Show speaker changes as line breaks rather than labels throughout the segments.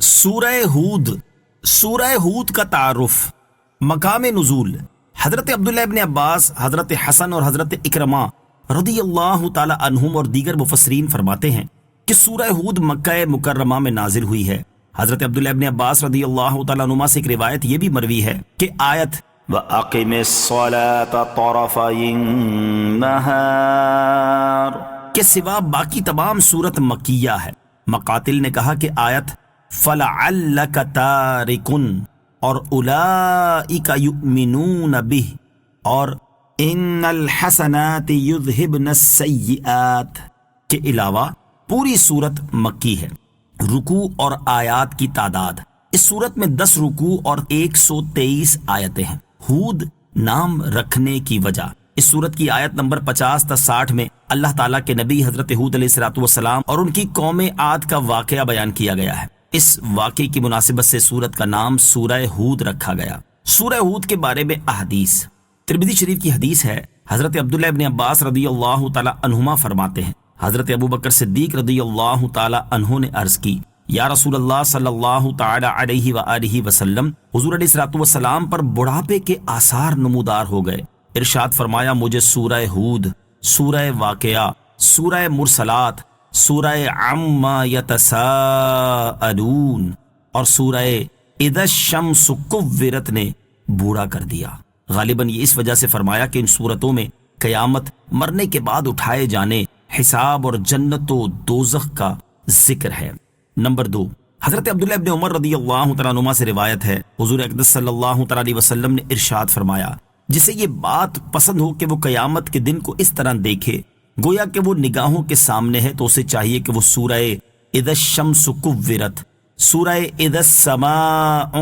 سورہ ہود کا تعارف، مقام نزول۔ حضرت عبداللہ ابن عباس، حضرت حسن اور حضرت اکرمہ رضی اللہ تعالی عنہم اور دیگر مفسرین فرماتے ہیں کہ سورہ ہود مکہ مکرمہ میں نازل ہوئی ہے۔ حضرت عبداللہ ابن عباس رضی اللہ تعالی عنہما سے ایک روایت یہ بھی مروی ہے کہ آیت وَأَقِمِ الصَّلَاةَ طَرَفَيِ النَّهَارِ کے سوا باقی تمام صورت مکیہ ہے۔ مقاتل نے کہا کہ آیت فَلَعَلَّكَ تَارِكٌ اور اولئک یؤمنون بہ اور ان الحسنات یذہبن السیئات کے علاوہ پوری صورت مکی ہے۔ رکوع اور آیات کی تعداد، اس صورت میں 10 رکوع اور 123 آیتیں ہیں۔ ہود نام رکھنے کی وجہ، اس صورت کی آیت نمبر 50 تا 60 میں اللہ تعالیٰ کے نبی حضرت ہود علیہ السلام اور ان کی قوم عاد کا واقعہ بیان کیا گیا ہے۔ اس واقعے کی مناسبت سے سورت کا نام سورہ ہود رکھا گیا۔ سورہ ہود کے بارے میں احادیث، ترمذی شریف کی حدیث ہے، حضرت عبداللہ ابن عباس رضی اللہ تعالی عنہما فرماتے ہیں حضرت ابو بکر صدیق رضی اللہ تعالی عنہ نے عرض کی یا رسول اللہ صلی اللہ تعالی علیہ وآلہ وسلم، حضور علیہ السلام پر بڑھاپے کے آثار نمودار ہو گئے۔ ارشاد فرمایا مجھے سورہ ہود، سورہ واقعہ، سورہ مرسلات، سورہ عما یتساءلون اور سورہ اذا الشمس کورت نے بوڑھا کر دیا۔ غالباً یہ اس وجہ سے فرمایا کہ ان صورتوں میں قیامت، مرنے کے بعد اٹھائے جانے، حساب اور جنت و دوزخ کا ذکر ہے۔ نمبر 2، حضرت عبداللہ ابن عمر رضی اللہ تعالیٰ عنہما سے روایت ہے، حضور اقدس صلی اللہ تعالیٰ علیہ وسلم نے ارشاد فرمایا جسے یہ بات پسند ہو کہ وہ قیامت کے دن کو اس طرح دیکھے گویا کہ وہ نگاہوں کے سامنے ہے، تو اسے چاہیے کہ وہ سورہ اذا الشمس کورت، سورہ اذا السماء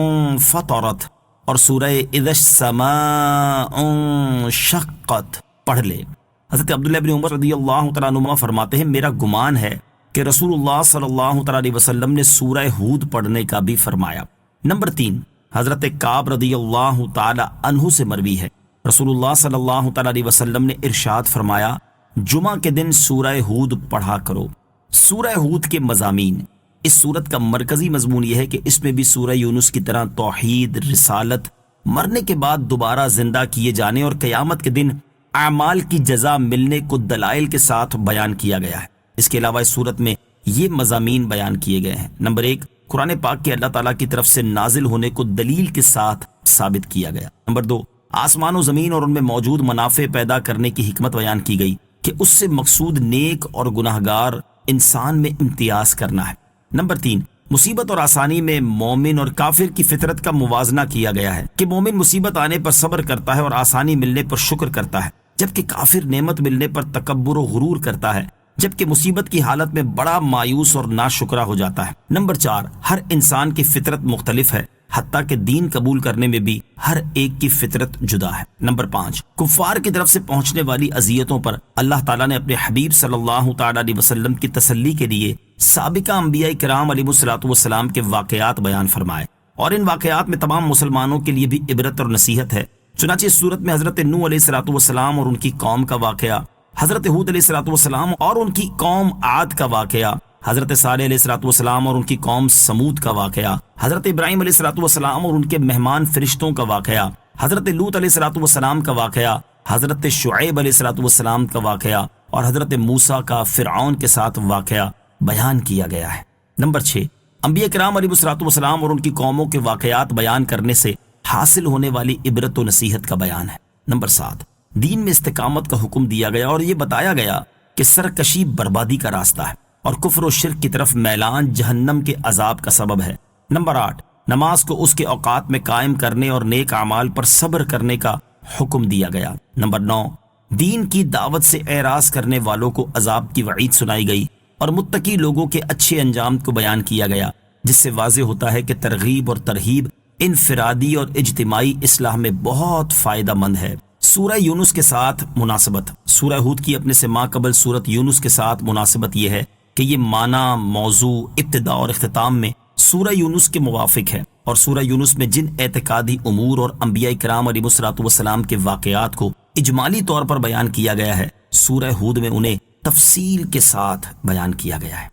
فطرت اور سورہ اذا السماء انشقت پڑھ لے۔ حضرت عبداللہ بن عمر رضی اللہ تعالیٰ عنہما فرماتے ہیں میرا گمان ہے کہ رسول اللہ صلی اللہ تعالیٰ علیہ وسلم نے سورہ ہود پڑھنے کا بھی فرمایا۔ نمبر 3، حضرت کعب رضی اللہ تعالیٰ عنہ سے مروی ہے، رسول اللہ صلی اللہ تعالیٰ علیہ وسلم نے ارشاد فرمایا جمعہ کے دن سورہ ہود پڑھا کرو۔ سورہ ہود کے مضامین، اس سورت کا مرکزی مضمون یہ ہے کہ اس میں بھی سورہ یونس کی طرح توحید، رسالت، مرنے کے بعد دوبارہ زندہ کیے جانے اور قیامت کے دن اعمال کی جزا ملنے کو دلائل کے ساتھ بیان کیا گیا ہے۔ اس کے علاوہ اس سورت میں یہ مضامین بیان کیے گئے ہیں۔ نمبر 1، قرآن پاک کے اللہ تعالیٰ کی طرف سے نازل ہونے کو دلیل کے ساتھ ثابت کیا گیا۔ نمبر 2، آسمان و زمین اور ان میں موجود منافع پیدا کرنے کی حکمت بیان کی گئی کہ اس سے مقصود نیک اور گناہگار انسان میں امتیاز کرنا ہے۔ نمبر 3، مصیبت اور آسانی میں مومن اور کافر کی فطرت کا موازنہ کیا گیا ہے کہ مومن مصیبت آنے پر صبر کرتا ہے اور آسانی ملنے پر شکر کرتا ہے، جبکہ کافر نعمت ملنے پر تکبر و غرور کرتا ہے، جبکہ مصیبت کی حالت میں بڑا مایوس اور ناشکرا ہو جاتا ہے۔ نمبر 4، ہر انسان کی فطرت مختلف ہے، حتیٰ کہ دین قبول کرنے میں بھی ہر ایک کی فطرت جدا ہے۔ نمبر 5، کفار کی طرف سے پہنچنے والی اذیتوں پر اللہ تعالیٰ نے اپنے حبیب صلی اللہ تعالیٰ علیہ وسلم کی تسلی کے لیے سابقہ انبیاء کرام علیہ السلام کے واقعات بیان فرمائے، اور ان واقعات میں تمام مسلمانوں کے لیے بھی عبرت اور نصیحت ہے۔ چنانچہ اس صورت میں حضرت نوح علیہ السلام اور ان کی قوم کا واقعہ، حضرت ہود علیہ السلام اور ان کی قوم عاد کا واقعہ، حضرت صالح علیہ السلام اور ان کی قوم سمود کا واقعہ، حضرت ابراہیم علیہ السلام اور ان کے مہمان فرشتوں کا واقعہ، حضرت لوط علیہ السلام کا واقعہ، حضرت شعیب علیہ السلام کا واقعہ اور حضرت موسیٰ کا فرعون کے ساتھ واقعہ بیان کیا گیا ہے۔ نمبر 6، انبیاء کرام علیہ السلام اور ان کی قوموں کے واقعات بیان کرنے سے حاصل ہونے والی عبرت و نصیحت کا بیان ہے۔ نمبر 7، دین میں استقامت کا حکم دیا گیا اور یہ بتایا گیا کہ سرکشی بربادی کا راستہ ہے اور کفر و شرک کی طرف میلان جہنم کے عذاب کا سبب ہے۔ نمبر 8، نماز کو اس کے اوقات میں قائم کرنے اور نیک اعمال پر صبر کرنے کا حکم دیا گیا۔ نمبر 9، دین کی دعوت سے اعراض کرنے والوں کو عذاب کی وعید سنائی گئی اور متقی لوگوں کے اچھے انجام کو بیان کیا گیا، جس سے واضح ہوتا ہے کہ ترغیب اور ترہیب انفرادی اور اجتماعی اصلاح میں بہت فائدہ مند ہے۔ سورہ یونس کے ساتھ مناسبت، سورہ ہود کی اپنے سے ماقبل سورت یونس کے ساتھ مناسبت یہ ہے کہ یہ معنی، موضوع، ابتدا اور اختتام میں سورہ یونس کے موافق ہے، اور سورہ یونس میں جن اعتقادی امور اور انبیاء کرام علیہ السلام کے واقعات کو اجمالی طور پر بیان کیا گیا ہے، سورہ ہود میں انہیں تفصیل کے ساتھ بیان کیا گیا ہے۔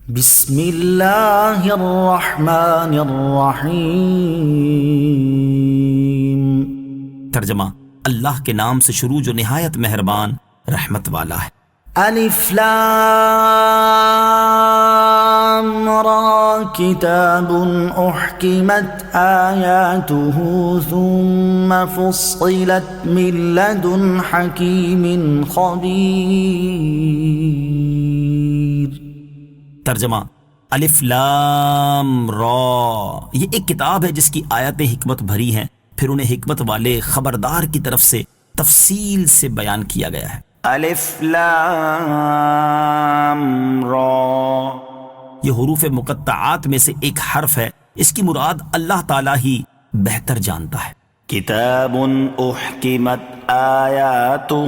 بسم اللہ الرحمن الرحیم۔
ترجمہ: اللہ کے نام سے شروع جو نہایت مہربان رحمت والا ہے۔
الف لام را کتاب احکمت آیاته ثم فصلت من لدن حکیم خبیر۔
ترجمہ: الف لام را، یہ ایک کتاب ہے جس کی آیاتیں حکمت بھری ہیں، پھر انہیں حکمت والے خبردار کی طرف سے تفصیل سے بیان کیا گیا ہے۔
الف لام را،
یہ حروف مقطعات میں سے ایک حرف ہے، اس کی مراد اللہ تعالیٰ ہی بہتر جانتا ہے۔
کتاب احکمت آیاتہ،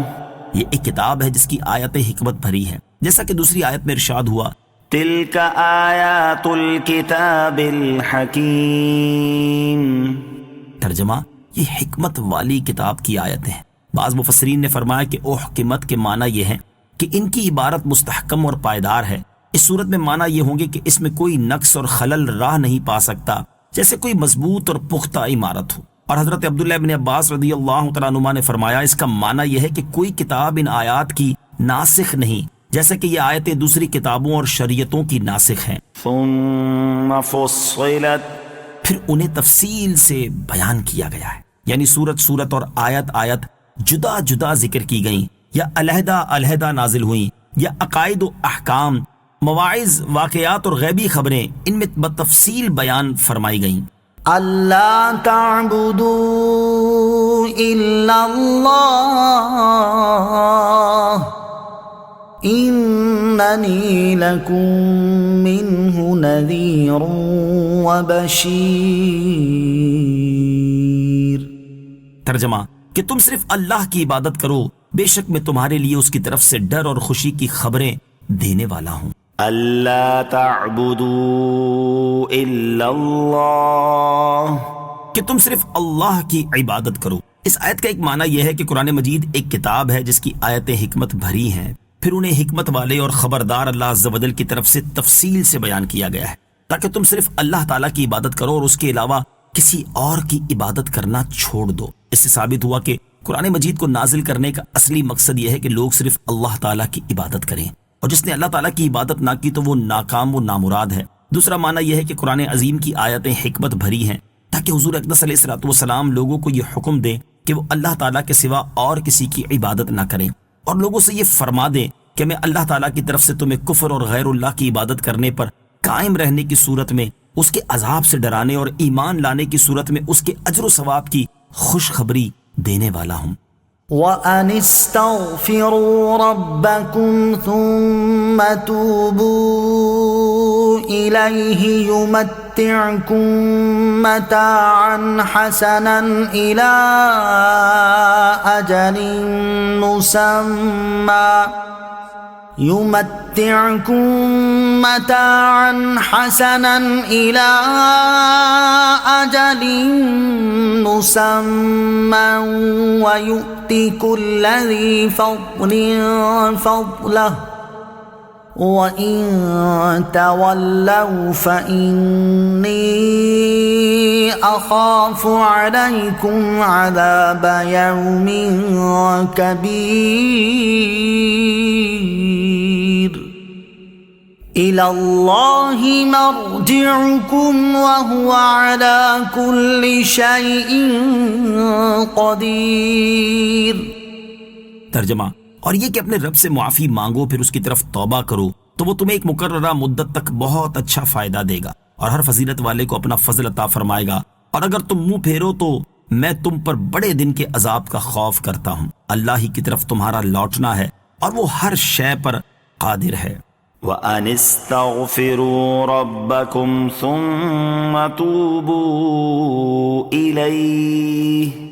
یہ ایک کتاب ہے جس کی آیتیں حکمت بھری ہیں، جیسا کہ دوسری آیت میں ارشاد ہوا،
تلک آیات الکتاب الحکیم۔
ترجمہ: یہ حکمت والی کتاب کی آیتیں ہیں۔ بعض مفسرین نے فرمایا کہ احکمت کے معنی یہ ہے کہ ان کی عبارت مستحکم اور پائیدار ہے۔ اس صورت میں معنی یہ ہوں گے کہ اس میں کوئی نقص اور خلل راہ نہیں پا سکتا، جیسے کوئی مضبوط اور پختہ عمارت ہو۔ اور حضرت عبداللہ ابن عباس رضی اللہ تعالیٰ عنہما نے فرمایا اس کا معنی یہ ہے کہ کوئی کتاب ان آیات کی ناسخ نہیں، جیسا کہ یہ آیتیں دوسری کتابوں اور شریعتوں کی ناسخ ہیں۔
ثم فصلت،
پھر انہیں تفصیل سے بیان کیا گیا ہے، یعنی سورت سورت اور آیت آیت جدا جدا ذکر کی گئیں، یا علیحدہ علیحدہ نازل ہوئیں، یا عقائد و احکام، مواعظ، واقعات اور غیبی خبریں ان میں بتفصیل بیان فرمائی گئیں۔
اللہ تعبدوا الا اللہ اننی لکم منہ نذیر وبشیر۔
ترجمہ: کہ تم صرف اللہ کی عبادت کرو، بے شک میں تمہارے لیے اس کی طرف سے ڈر اور خوشی کی خبریں دینے والا ہوں۔
اللہ تعبدوا الا اللہ،
کہ تم صرف اللہ کی عبادت کرو۔ اس آیت کا ایک معنی یہ ہے کہ قرآن مجید ایک کتاب ہے جس کی آیتیں حکمت بھری ہیں، پھر انہیں حکمت والے اور خبردار اللہ عز و جل کی طرف سے تفصیل سے بیان کیا گیا ہے، تاکہ تم صرف اللہ تعالیٰ کی عبادت کرو اور اس کے علاوہ کسی اور کی عبادت کرنا چھوڑ دو۔ اس سے ثابت ہوا کہ قرآن مجید کو نازل کرنے کا اصلی مقصد یہ ہے کہ لوگ صرف اللہ تعالیٰ کی عبادت کریں، اور جس نے اللہ تعالیٰ کی عبادت نہ کی تو وہ ناکام و نامراد ہے۔ دوسرا معنی یہ ہے کہ قرآن عظیم کی آیتیں حکمت بھری ہیں تاکہ حضور اقدس علیہ الصلوۃ والسلام لوگوں کو یہ حکم دیں کہ وہ اللہ تعالیٰ کے سوا اور کسی کی عبادت نہ کریں، اور لوگوں سے یہ فرما دیں کہ میں اللہ تعالیٰ کی طرف سے تمہیں کفر اور غیر اللہ کی عبادت کرنے پر قائم رہنے کی صورت میں اس کے عذاب سے ڈرانے اور ایمان لانے کی صورت میں اس کے اجر و ثواب کی خوشخبری دینے والا ہوں۔
وَأَنِ اسْتَغْفِرُوا رَبَّكُمْ ثُمَّ تُوبُوا إِلَيْهِ يُمَتِّعْكُمْ مَتَاعًا حَسَنًا إِلَى أَجَلٍ مُّسَمًّى وَيُؤْتِ كُلَّ ذِي فَضْلٍ فَضْلَهُ وَإِن تَوَلَّوْا فَإِنِّي أَخَافُ عَلَيْكُمْ عَذَابَ يَوْمٍ كَبِيرٍ۔ إِلَى اللَّهِ مَرْجِعُكُمْ وَهُوَ عَلَى كُلِّ شَيْءٍ قَدِيرٌ۔
ترجمہ: اور یہ کہ اپنے رب سے معافی مانگو پھر اس کی طرف توبہ کرو تو وہ تمہیں ایک مقررہ مدت تک بہت اچھا فائدہ دے گا، اور ہر فضیلت والے کو اپنا فضل عطا فرمائے گا، اور اگر تم منہ پھیرو تو میں تم پر بڑے دن کے عذاب کا خوف کرتا ہوں۔ اللہ ہی کی طرف تمہارا لوٹنا ہے اور وہ ہر شے پر قادر ہے۔
وَأَنِ اسْتَغْفِرُوا رَبَّكُمْ ثُمَّ تُوبُوا إِلَيْهِ،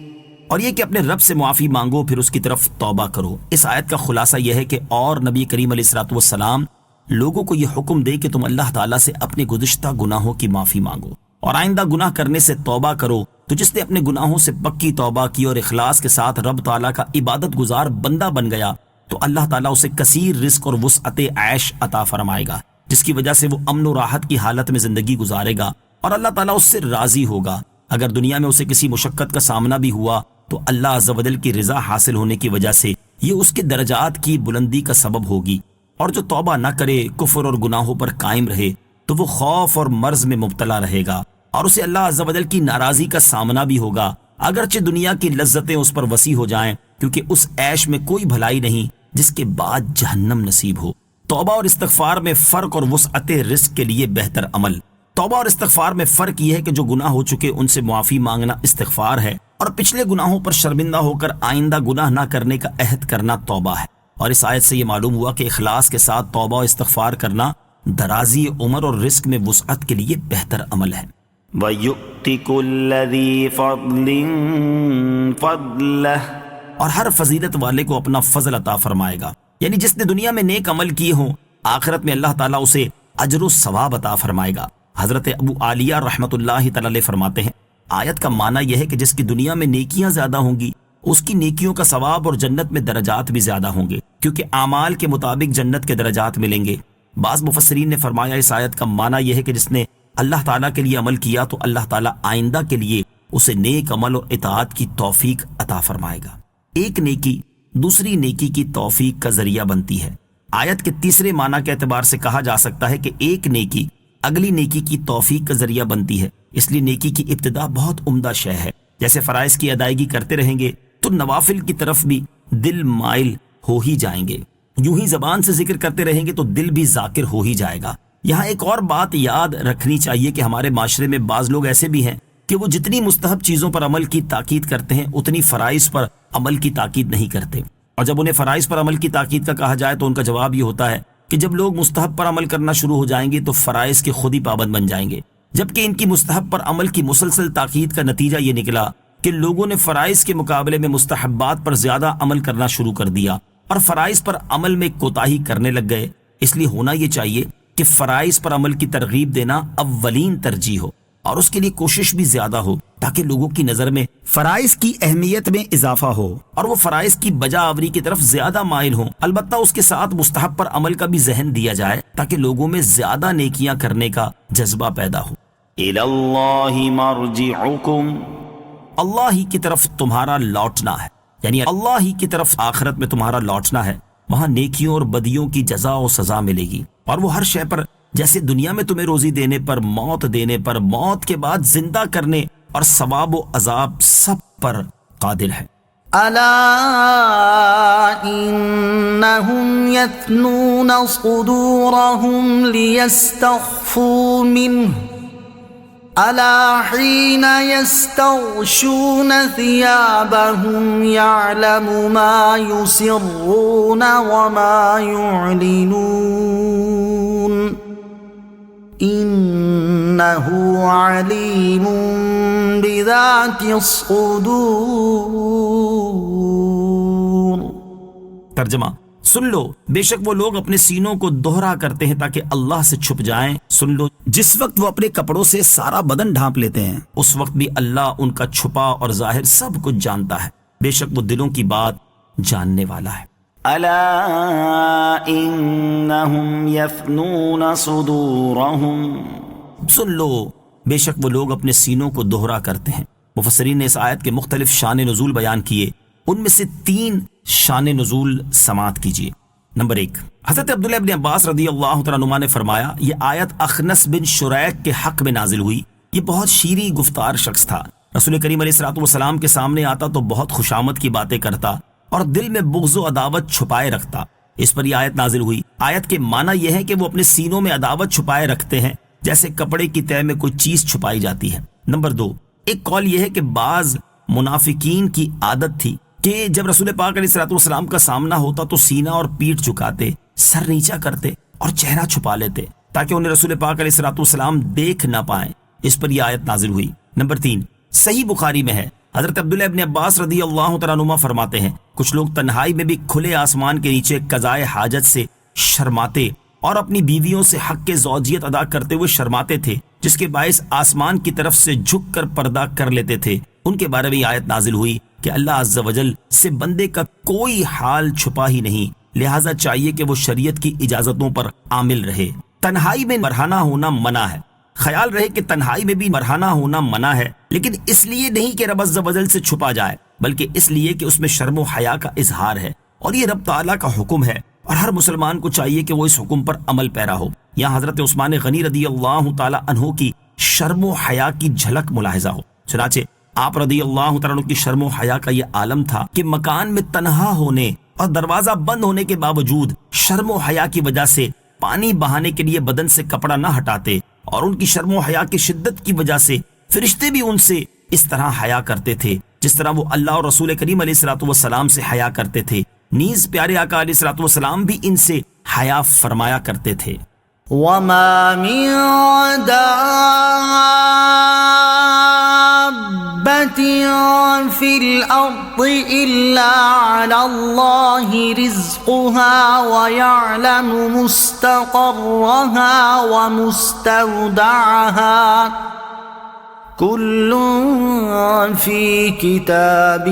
اور یہ کہ اپنے رب سے معافی مانگو پھر اس کی طرف توبہ کرو۔ اس آیت کا خلاصہ یہ ہے کہ اور نبی کریم علیہ الصلوۃ والسلام لوگوں کو یہ حکم دے کہ تم اللہ تعالیٰ سے اپنے گزشتہ گناہوں کی معافی مانگو اور آئندہ گناہ کرنے سے توبہ کرو، تو جس نے اپنے گناہوں سے پکی توبہ کی اور اخلاص کے ساتھ رب تعالیٰ کا عبادت گزار بندہ بن گیا تو اللہ تعالیٰ اسے کثیر رزق اور وسعت عیش عطا فرمائے گا۔ جس کی وجہ سے وہ امن و راحت کی حالت میں زندگی گزارے گا اور اللہ تعالیٰ اس سے راضی ہوگا۔ اگر دنیا میں اسے کسی مشقت کا سامنا بھی ہوا تو اللہ عز و جل کی رضا حاصل ہونے کی وجہ سے یہ اس کے درجات کی بلندی کا سبب ہوگی۔ اور جو توبہ نہ کرے، کفر اور گناہوں پر قائم رہے، تو وہ خوف اور مرض میں مبتلا رہے گا اور اسے اللہ عز و جل کی ناراضی کا سامنا بھی ہوگا، اگرچہ دنیا کی لذتیں اس پر وسیع ہو جائیں، کیونکہ اس عیش میں کوئی بھلائی نہیں جس کے بعد جہنم نصیب ہو۔ توبہ اور استغفار میں فرق اور وسعت رزق کے لیے بہتر عمل۔ توبہ اور استغفار میں فرق یہ ہے کہ جو گناہ ہو چکے ان سے معافی مانگنا استغفار ہے، اور پچھلے گناہوں پر شرمندہ ہو کر آئندہ گناہ نہ کرنے کا عہد کرنا توبہ ہے۔ اور اس آیت سے یہ معلوم ہوا کہ اخلاص کے ساتھ توبہ و استغفار کرنا درازی عمر اور رزق میں وسعت کے لیے بہتر عمل ہے۔
وَيُؤْتِ كُلَّ ذِي فَضْلٍ فَضْلَهُ،
اور ہر فضیلت والے کو اپنا فضل عطا فرمائے گا، یعنی جس نے دنیا میں نیک عمل کیے ہوں، آخرت میں اللہ تعالیٰ اسے اجر و ثواب عطا فرمائے گا۔ حضرت ابو عالیہ رحمۃ اللہ تعالی علیہ فرماتے ہیں، آیت کا معنی یہ ہے کہ جس کی دنیا میں نیکیاں زیادہ ہوں گی، اس کی نیکیوں کا ثواب اور جنت میں درجات بھی زیادہ ہوں گے، کیونکہ اعمال کے مطابق جنت کے درجات ملیں گے۔ بعض مفسرین نے فرمایا اس آیت کا معنی یہ ہے کہ جس نے اللہ تعالیٰ کے لیے عمل کیا تو اللہ تعالیٰ آئندہ کے لیے اسے نیک عمل اور اطاعت کی توفیق عطا فرمائے گا۔ ایک نیکی دوسری نیکی کی توفیق کا ذریعہ بنتی ہے۔ آیت کے تیسرے معنی کے اعتبار سے کہا جا سکتا ہے کہ ایک نیکی اگلی نیکی کی توفیق کا ذریعہ بنتی ہے، اس لیے نیکی کی ابتدا بہت عمدہ شے ہے۔ جیسے فرائض کی ادائیگی کرتے رہیں گے تو نوافل کی طرف بھی دل مائل ہو ہی جائیں گے، یوں ہی زبان سے ذکر کرتے رہیں گے تو دل بھی ذاکر ہو ہی جائے گا۔ یہاں ایک اور بات یاد رکھنی چاہیے کہ ہمارے معاشرے میں بعض لوگ ایسے بھی ہیں کہ وہ جتنی مستحب چیزوں پر عمل کی تاکید کرتے ہیں اتنی فرائض پر عمل کی تاکید نہیں کرتے، اور جب انہیں فرائض پر عمل کی تاکید کا کہا جائے تو ان کا جواب یہ ہوتا ہے کہ جب لوگ مستحب پر عمل کرنا شروع ہو جائیں گے تو فرائض کے خود ہی پابند بن جائیں گے، جبکہ ان کی مستحب پر عمل کی مسلسل تاکید کا نتیجہ یہ نکلا کہ لوگوں نے فرائض کے مقابلے میں مستحبات پر زیادہ عمل کرنا شروع کر دیا اور فرائض پر عمل میں کوتاہی کرنے لگ گئے۔ اس لیے ہونا یہ چاہیے کہ فرائض پر عمل کی ترغیب دینا اولین ترجیح ہو اور اس کے لیے کوشش بھی زیادہ ہو، تاکہ لوگوں کی نظر میں فرائض کی اہمیت میں اضافہ ہو اور وہ فرائض کی بجا آوری کی طرف زیادہ مائل ہوں۔ البتہ اس کے ساتھ مستحب پر عمل کا بھی ذہن دیا جائے تاکہ لوگوں میں زیادہ نیکیاں کرنے کا جذبہ پیدا ہو۔
إِلَى اللَّهِ مَرْجِعُكُمْ،
اللہ ہی کی طرف تمہارا لوٹنا ہے، یعنی اللہ ہی کی طرف آخرت میں تمہارا لوٹنا ہے، وہاں نیکیوں اور بدیوں کی جزا و سزا ملے گی، اور وہ ہر شے پر جیسے دنیا میں تمہیں روزی دینے پر، موت دینے پر، موت کے بعد زندہ کرنے اور ثواب و عذاب سب پر قادر ہے۔
ألا إنهم يثنون صدورهم ليستخفوا منه ألا حين يستغشون ثيابهم يعلم ما يسرون وما يعلنون إنه عليم بذات الصدور۔
ترجمہ: سن لو، بے شک وہ لوگ اپنے سینوں کو دوہرا کرتے ہیں تاکہ اللہ سے چھپ جائیں۔ سن لو، جس وقت وہ اپنے کپڑوں سے سارا بدن ڈھانپ لیتے ہیں اس وقت بھی اللہ ان کا چھپا اور ظاہر سب کچھ جانتا ہے، بے شک وہ دلوں کی بات جاننے والا ہے۔
ألا إنهم يثنون صدورهم،
سن لو، بے شک وہ لوگ اپنے سینوں کو دوہرا کرتے ہیں۔ مفسرین نے اس آیت کے مختلف شان نزول بیان کیے، ان میں سے 3 شان نزول سماعت کیجیے۔ نمبر 1، حضرت عبداللہ ابن عباس رضی اللہ تعالیٰ عنہما نے فرمایا، یہ آیت اخنس بن شریک کے حق میں نازل ہوئی۔ یہ بہت شیریں گفتار شخص تھا، رسول کریم علیہ الصلوۃ والسلام کے سامنے آتا تو بہت خوشامد کی باتیں کرتا اور دل میں بغض و عداوت چھپائے رکھتا۔ اس پر یہ آیت نازل ہوئی۔ آیت کے معنی یہ ہے کہ وہ اپنے سینوں میں عداوت چھپائے رکھتے ہیں جیسے کپڑے کی تہ میں کوئی چیز چھپائی جاتی ہے۔ نمبر 2، ایک قول یہ ہے کہ بعض منافقین کی عادت تھی کہ جب رسول پاک علیہ الصلوۃ والسلام کا سامنا ہوتا تو سینہ اور پیٹھ جھکاتے، سر نیچا کرتے اور چہرہ چھپا لیتے تاکہ انہیں رسول پاک علیہ الصلوۃ والسلام دیکھ نہ پائیں۔ اس پر یہ آیت نازل ہوئی۔ نمبر 3، صحیح بخاری میں ہے، حضرت عبداللہ ابن عباس رضی اللہ تعالیٰ عنہما فرماتے ہیں، کچھ لوگ تنہائی میں بھی کھلے آسمان کے نیچے قضائے حاجت سے شرماتے اور اپنی بیویوں سے حق کے زوجیت ادا کرتے ہوئے شرماتے تھے، جس کے باعث آسمان کی طرف سے جھک کر پردہ کر لیتے تھے۔ ان کے بارے میں آیت نازل ہوئی کہ اللہ عز و جل سے بندے کا کوئی حال چھپا ہی نہیں، لہٰذا چاہیے کہ وہ شریعت کی اجازتوں پر عامل رہے تنہائی میں مرہانہ ہونا منع ہے۔ خیال رہے کہ تنہائی میں بھی مرہانہ ہونا منع ہے، لیکن اس لیے نہیں کہ رب عز و جل سے چھپا جائے، بلکہ اس لیے کہ اس میں شرم و حیا کا اظہار ہے، اور یہ رب تعالیٰ کا حکم ہے، اور ہر مسلمان کو چاہیے کہ وہ اس حکم پر عمل پیرا ہو۔ یہاں حضرت عثمان غنی رضی اللہ تعالیٰ عنہ کی شرم و حیا کی جھلک ملاحظہ ہو۔ چنانچہ آپ رضی اللہ تعالیٰ عنہ کی شرم و حیا کا یہ عالم تھا کہ مکان میں تنہا ہونے اور دروازہ بند ہونے کے باوجود شرم و حیا کی وجہ سے پانی بہانے کے لیے بدن سے کپڑا نہ ہٹاتے، اور ان کی شرم و حیا کی شدت کی وجہ سے فرشتے بھی ان سے اس طرح حیا کرتے تھے جس طرح وہ اللہ اور رسول کریم علیہ الصلوۃ والسلام سے حیا کرتے تھے۔ نیز پیارے آقا علیہ الصلوۃ والسلام بھی ان سے حیا فرمایا کرتے تھے۔
وما من دابة في الأرض إلا على الله رزقها ويعلم مستقرها ومستودعها كل في كتاب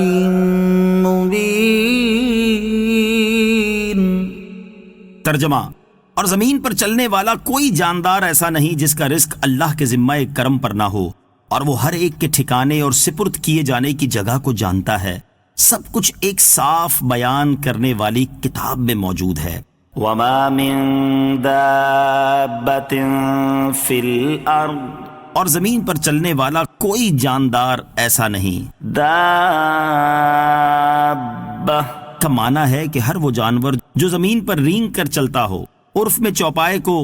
مبين۔
ترجمہ: اور زمین پر چلنے والا کوئی جاندار ایسا نہیں جس کا رزق اللہ کے ذمہ کرم پر نہ ہو، اور وہ ہر ایک کے ٹھکانے اور سپرد کیے جانے کی جگہ کو جانتا ہے۔ سب کچھ ایک صاف بیان کرنے والی کتاب میں موجود ہے۔
وما من دابة في الأرض،
اور زمین پر چلنے والا کوئی جاندار ایسا نہیں۔
دابة
کا معنی ہے کہ ہر وہ جانور جو زمین پر رینگ کر چلتا ہو۔ عرف میں چوپائے کو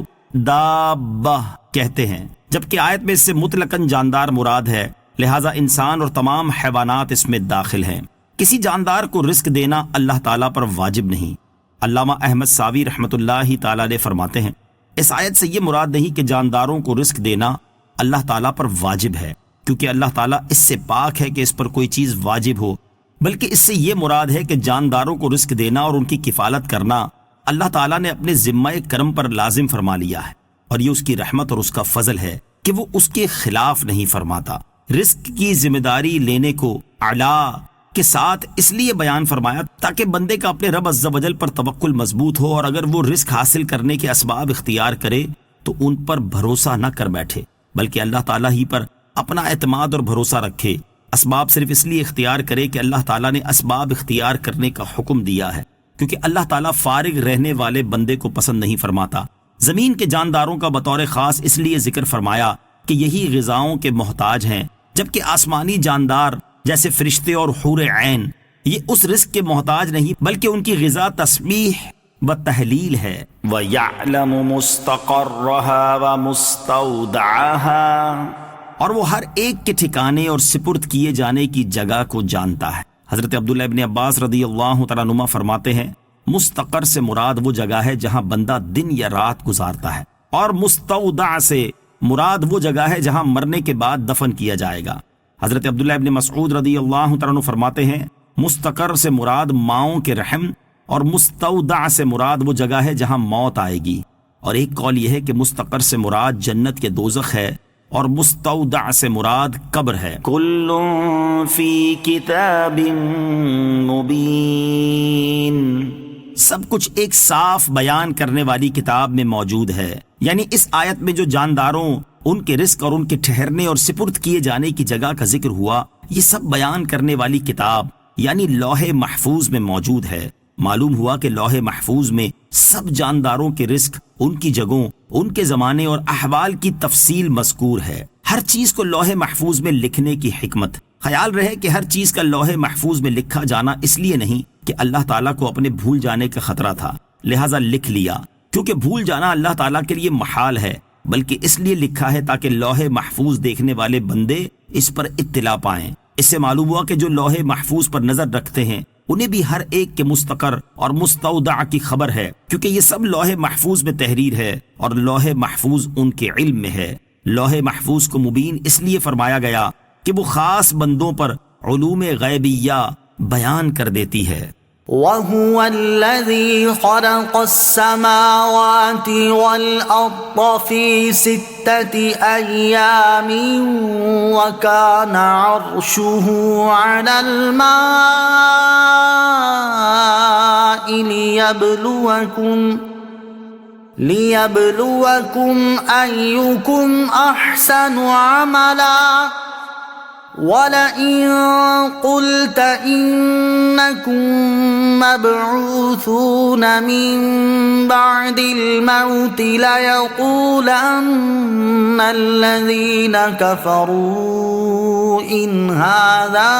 دابہ کہتے ہیں، جبکہ آیت میں اس سے مطلقاً جاندار مراد ہے، لہٰذا انسان اور تمام حیوانات اس میں داخل ہیں۔ کسی جاندار کو رزق دینا اللہ تعالیٰ پر واجب نہیں۔ علامہ احمد ساوی رحمۃ اللہ تعالیٰ علیہ فرماتے ہیں، اس آیت سے یہ مراد نہیں کہ جانداروں کو رزق دینا اللہ تعالیٰ پر واجب ہے، کیونکہ اللہ تعالیٰ اس سے پاک ہے کہ اس پر کوئی چیز واجب ہو، بلکہ اس سے یہ مراد ہے کہ جانداروں کو رزق دینا اور ان کی کفالت کرنا اللہ تعالیٰ نے اپنے ذمہ کرم پر لازم فرما لیا ہے، اور یہ اس کی رحمت اور اس کا فضل ہے کہ وہ اس کے خلاف نہیں فرماتا۔ رزق کی ذمہ داری لینے کو اعلیٰ کے ساتھ اس لیے بیان فرمایا تاکہ بندے کا اپنے رب عز و جل پر توکل مضبوط ہو، اور اگر وہ رزق حاصل کرنے کے اسباب اختیار کرے تو ان پر بھروسہ نہ کر بیٹھے، بلکہ اللہ تعالیٰ ہی پر اپنا اعتماد اور بھروسہ رکھے۔ اسباب صرف اس لیے اختیار کرے کہ اللہ تعالیٰ نے اسباب اختیار کرنے کا حکم دیا ہے، کیونکہ اللہ تعالیٰ فارغ رہنے والے بندے کو پسند نہیں فرماتا۔ زمین کے جانداروں کا بطور خاص اس لیے ذکر فرمایا کہ یہی غذاؤں کے محتاج ہیں، جبکہ آسمانی جاندار جیسے فرشتے اور حور عین یہ اس رزق کے محتاج نہیں، بلکہ ان کی غذا تسبیح و تحلیل ہے۔
وَيَعْلَمُ مُسْتَقَرَّهَا وَمُسْتَوْدَعَهَا،
اور وہ ہر ایک کے ٹھکانے اور سپرد کیے جانے کی جگہ کو جانتا ہے۔ حضرت عبداللہ ابن عباس رضی اللہ تعالیٰ عنہما فرماتے ہیں، مستقر سے مراد وہ جگہ ہے جہاں بندہ دن یا رات گزارتا ہے، اور مستودع سے مراد وہ جگہ ہے جہاں مرنے کے بعد دفن کیا جائے گا۔ حضرت عبداللہ ابن مسعود رضی اللہ تعالیٰ عنہ فرماتے ہیں، مستقر سے مراد ماؤں کے رحم، اور مستودع سے مراد وہ جگہ ہے جہاں موت آئے گی، اور ایک قول یہ ہے کہ مستقر سے مراد جنت کے دوزخ ہے، اور مستودع سے مراد قبر ہے۔
کل فی کتاب مبین،
سب کچھ ایک صاف بیان کرنے والی کتاب میں موجود ہے۔ یعنی اس آیت میں جو جانداروں، ان کے رزق اور ان کے ٹھہرنے اور سپرد کیے جانے کی جگہ کا ذکر ہوا، یہ سب بیان کرنے والی کتاب یعنی لوح محفوظ میں موجود ہے۔ معلوم ہوا کہ لوح محفوظ میں سب جانداروں کے رزق، ان کی جگہوں، ان کے زمانے اور احوال کی تفصیل مذکور ہے۔ ہر چیز کو لوح محفوظ میں لکھنے کی حکمت، خیال رہے کہ ہر چیز کا لوح محفوظ میں لکھا جانا اس لیے نہیں کہ اللہ تعالیٰ کو اپنے بھول جانے کا خطرہ تھا لہٰذا لکھ لیا، کیونکہ بھول جانا اللہ تعالیٰ کے لیے محال ہے، بلکہ اس لیے لکھا ہے تاکہ لوح محفوظ دیکھنے والے بندے اس پر اطلاع پائیں۔ اس سے معلوم ہوا کہ جو لوح محفوظ پر نظر رکھتے ہیں انہیں بھی ہر ایک کے مستقر اور مستودع کی خبر ہے، کیونکہ یہ سب لوح محفوظ میں تحریر ہے، اور لوح محفوظ ان کے علم میں ہے۔ لوح محفوظ کو مبین اس لیے فرمایا گیا کہ وہ خاص بندوں پر علوم غیبیہ بیان کر دیتی ہے۔
وَهُوَ الَّذِي خَلَقَ السَّمَاوَاتِ وَالْأَرْضَ فِي 6 أَيَّامٍ وَكَانَ عَرْشُهُ عَلَى الْمَاءِ لِيَبْلُوَكُمْ أَيُّكُمْ أَحْسَنُ عَمَلًا وَلَئِن قُلْتَ إِنَّكُمْ مَبْعُوثُونَ مِن بَعْدِ الْمَوْتِ لَيَقُولَنَّ الَّذِينَ كَفَرُوا إِنْ هَذَا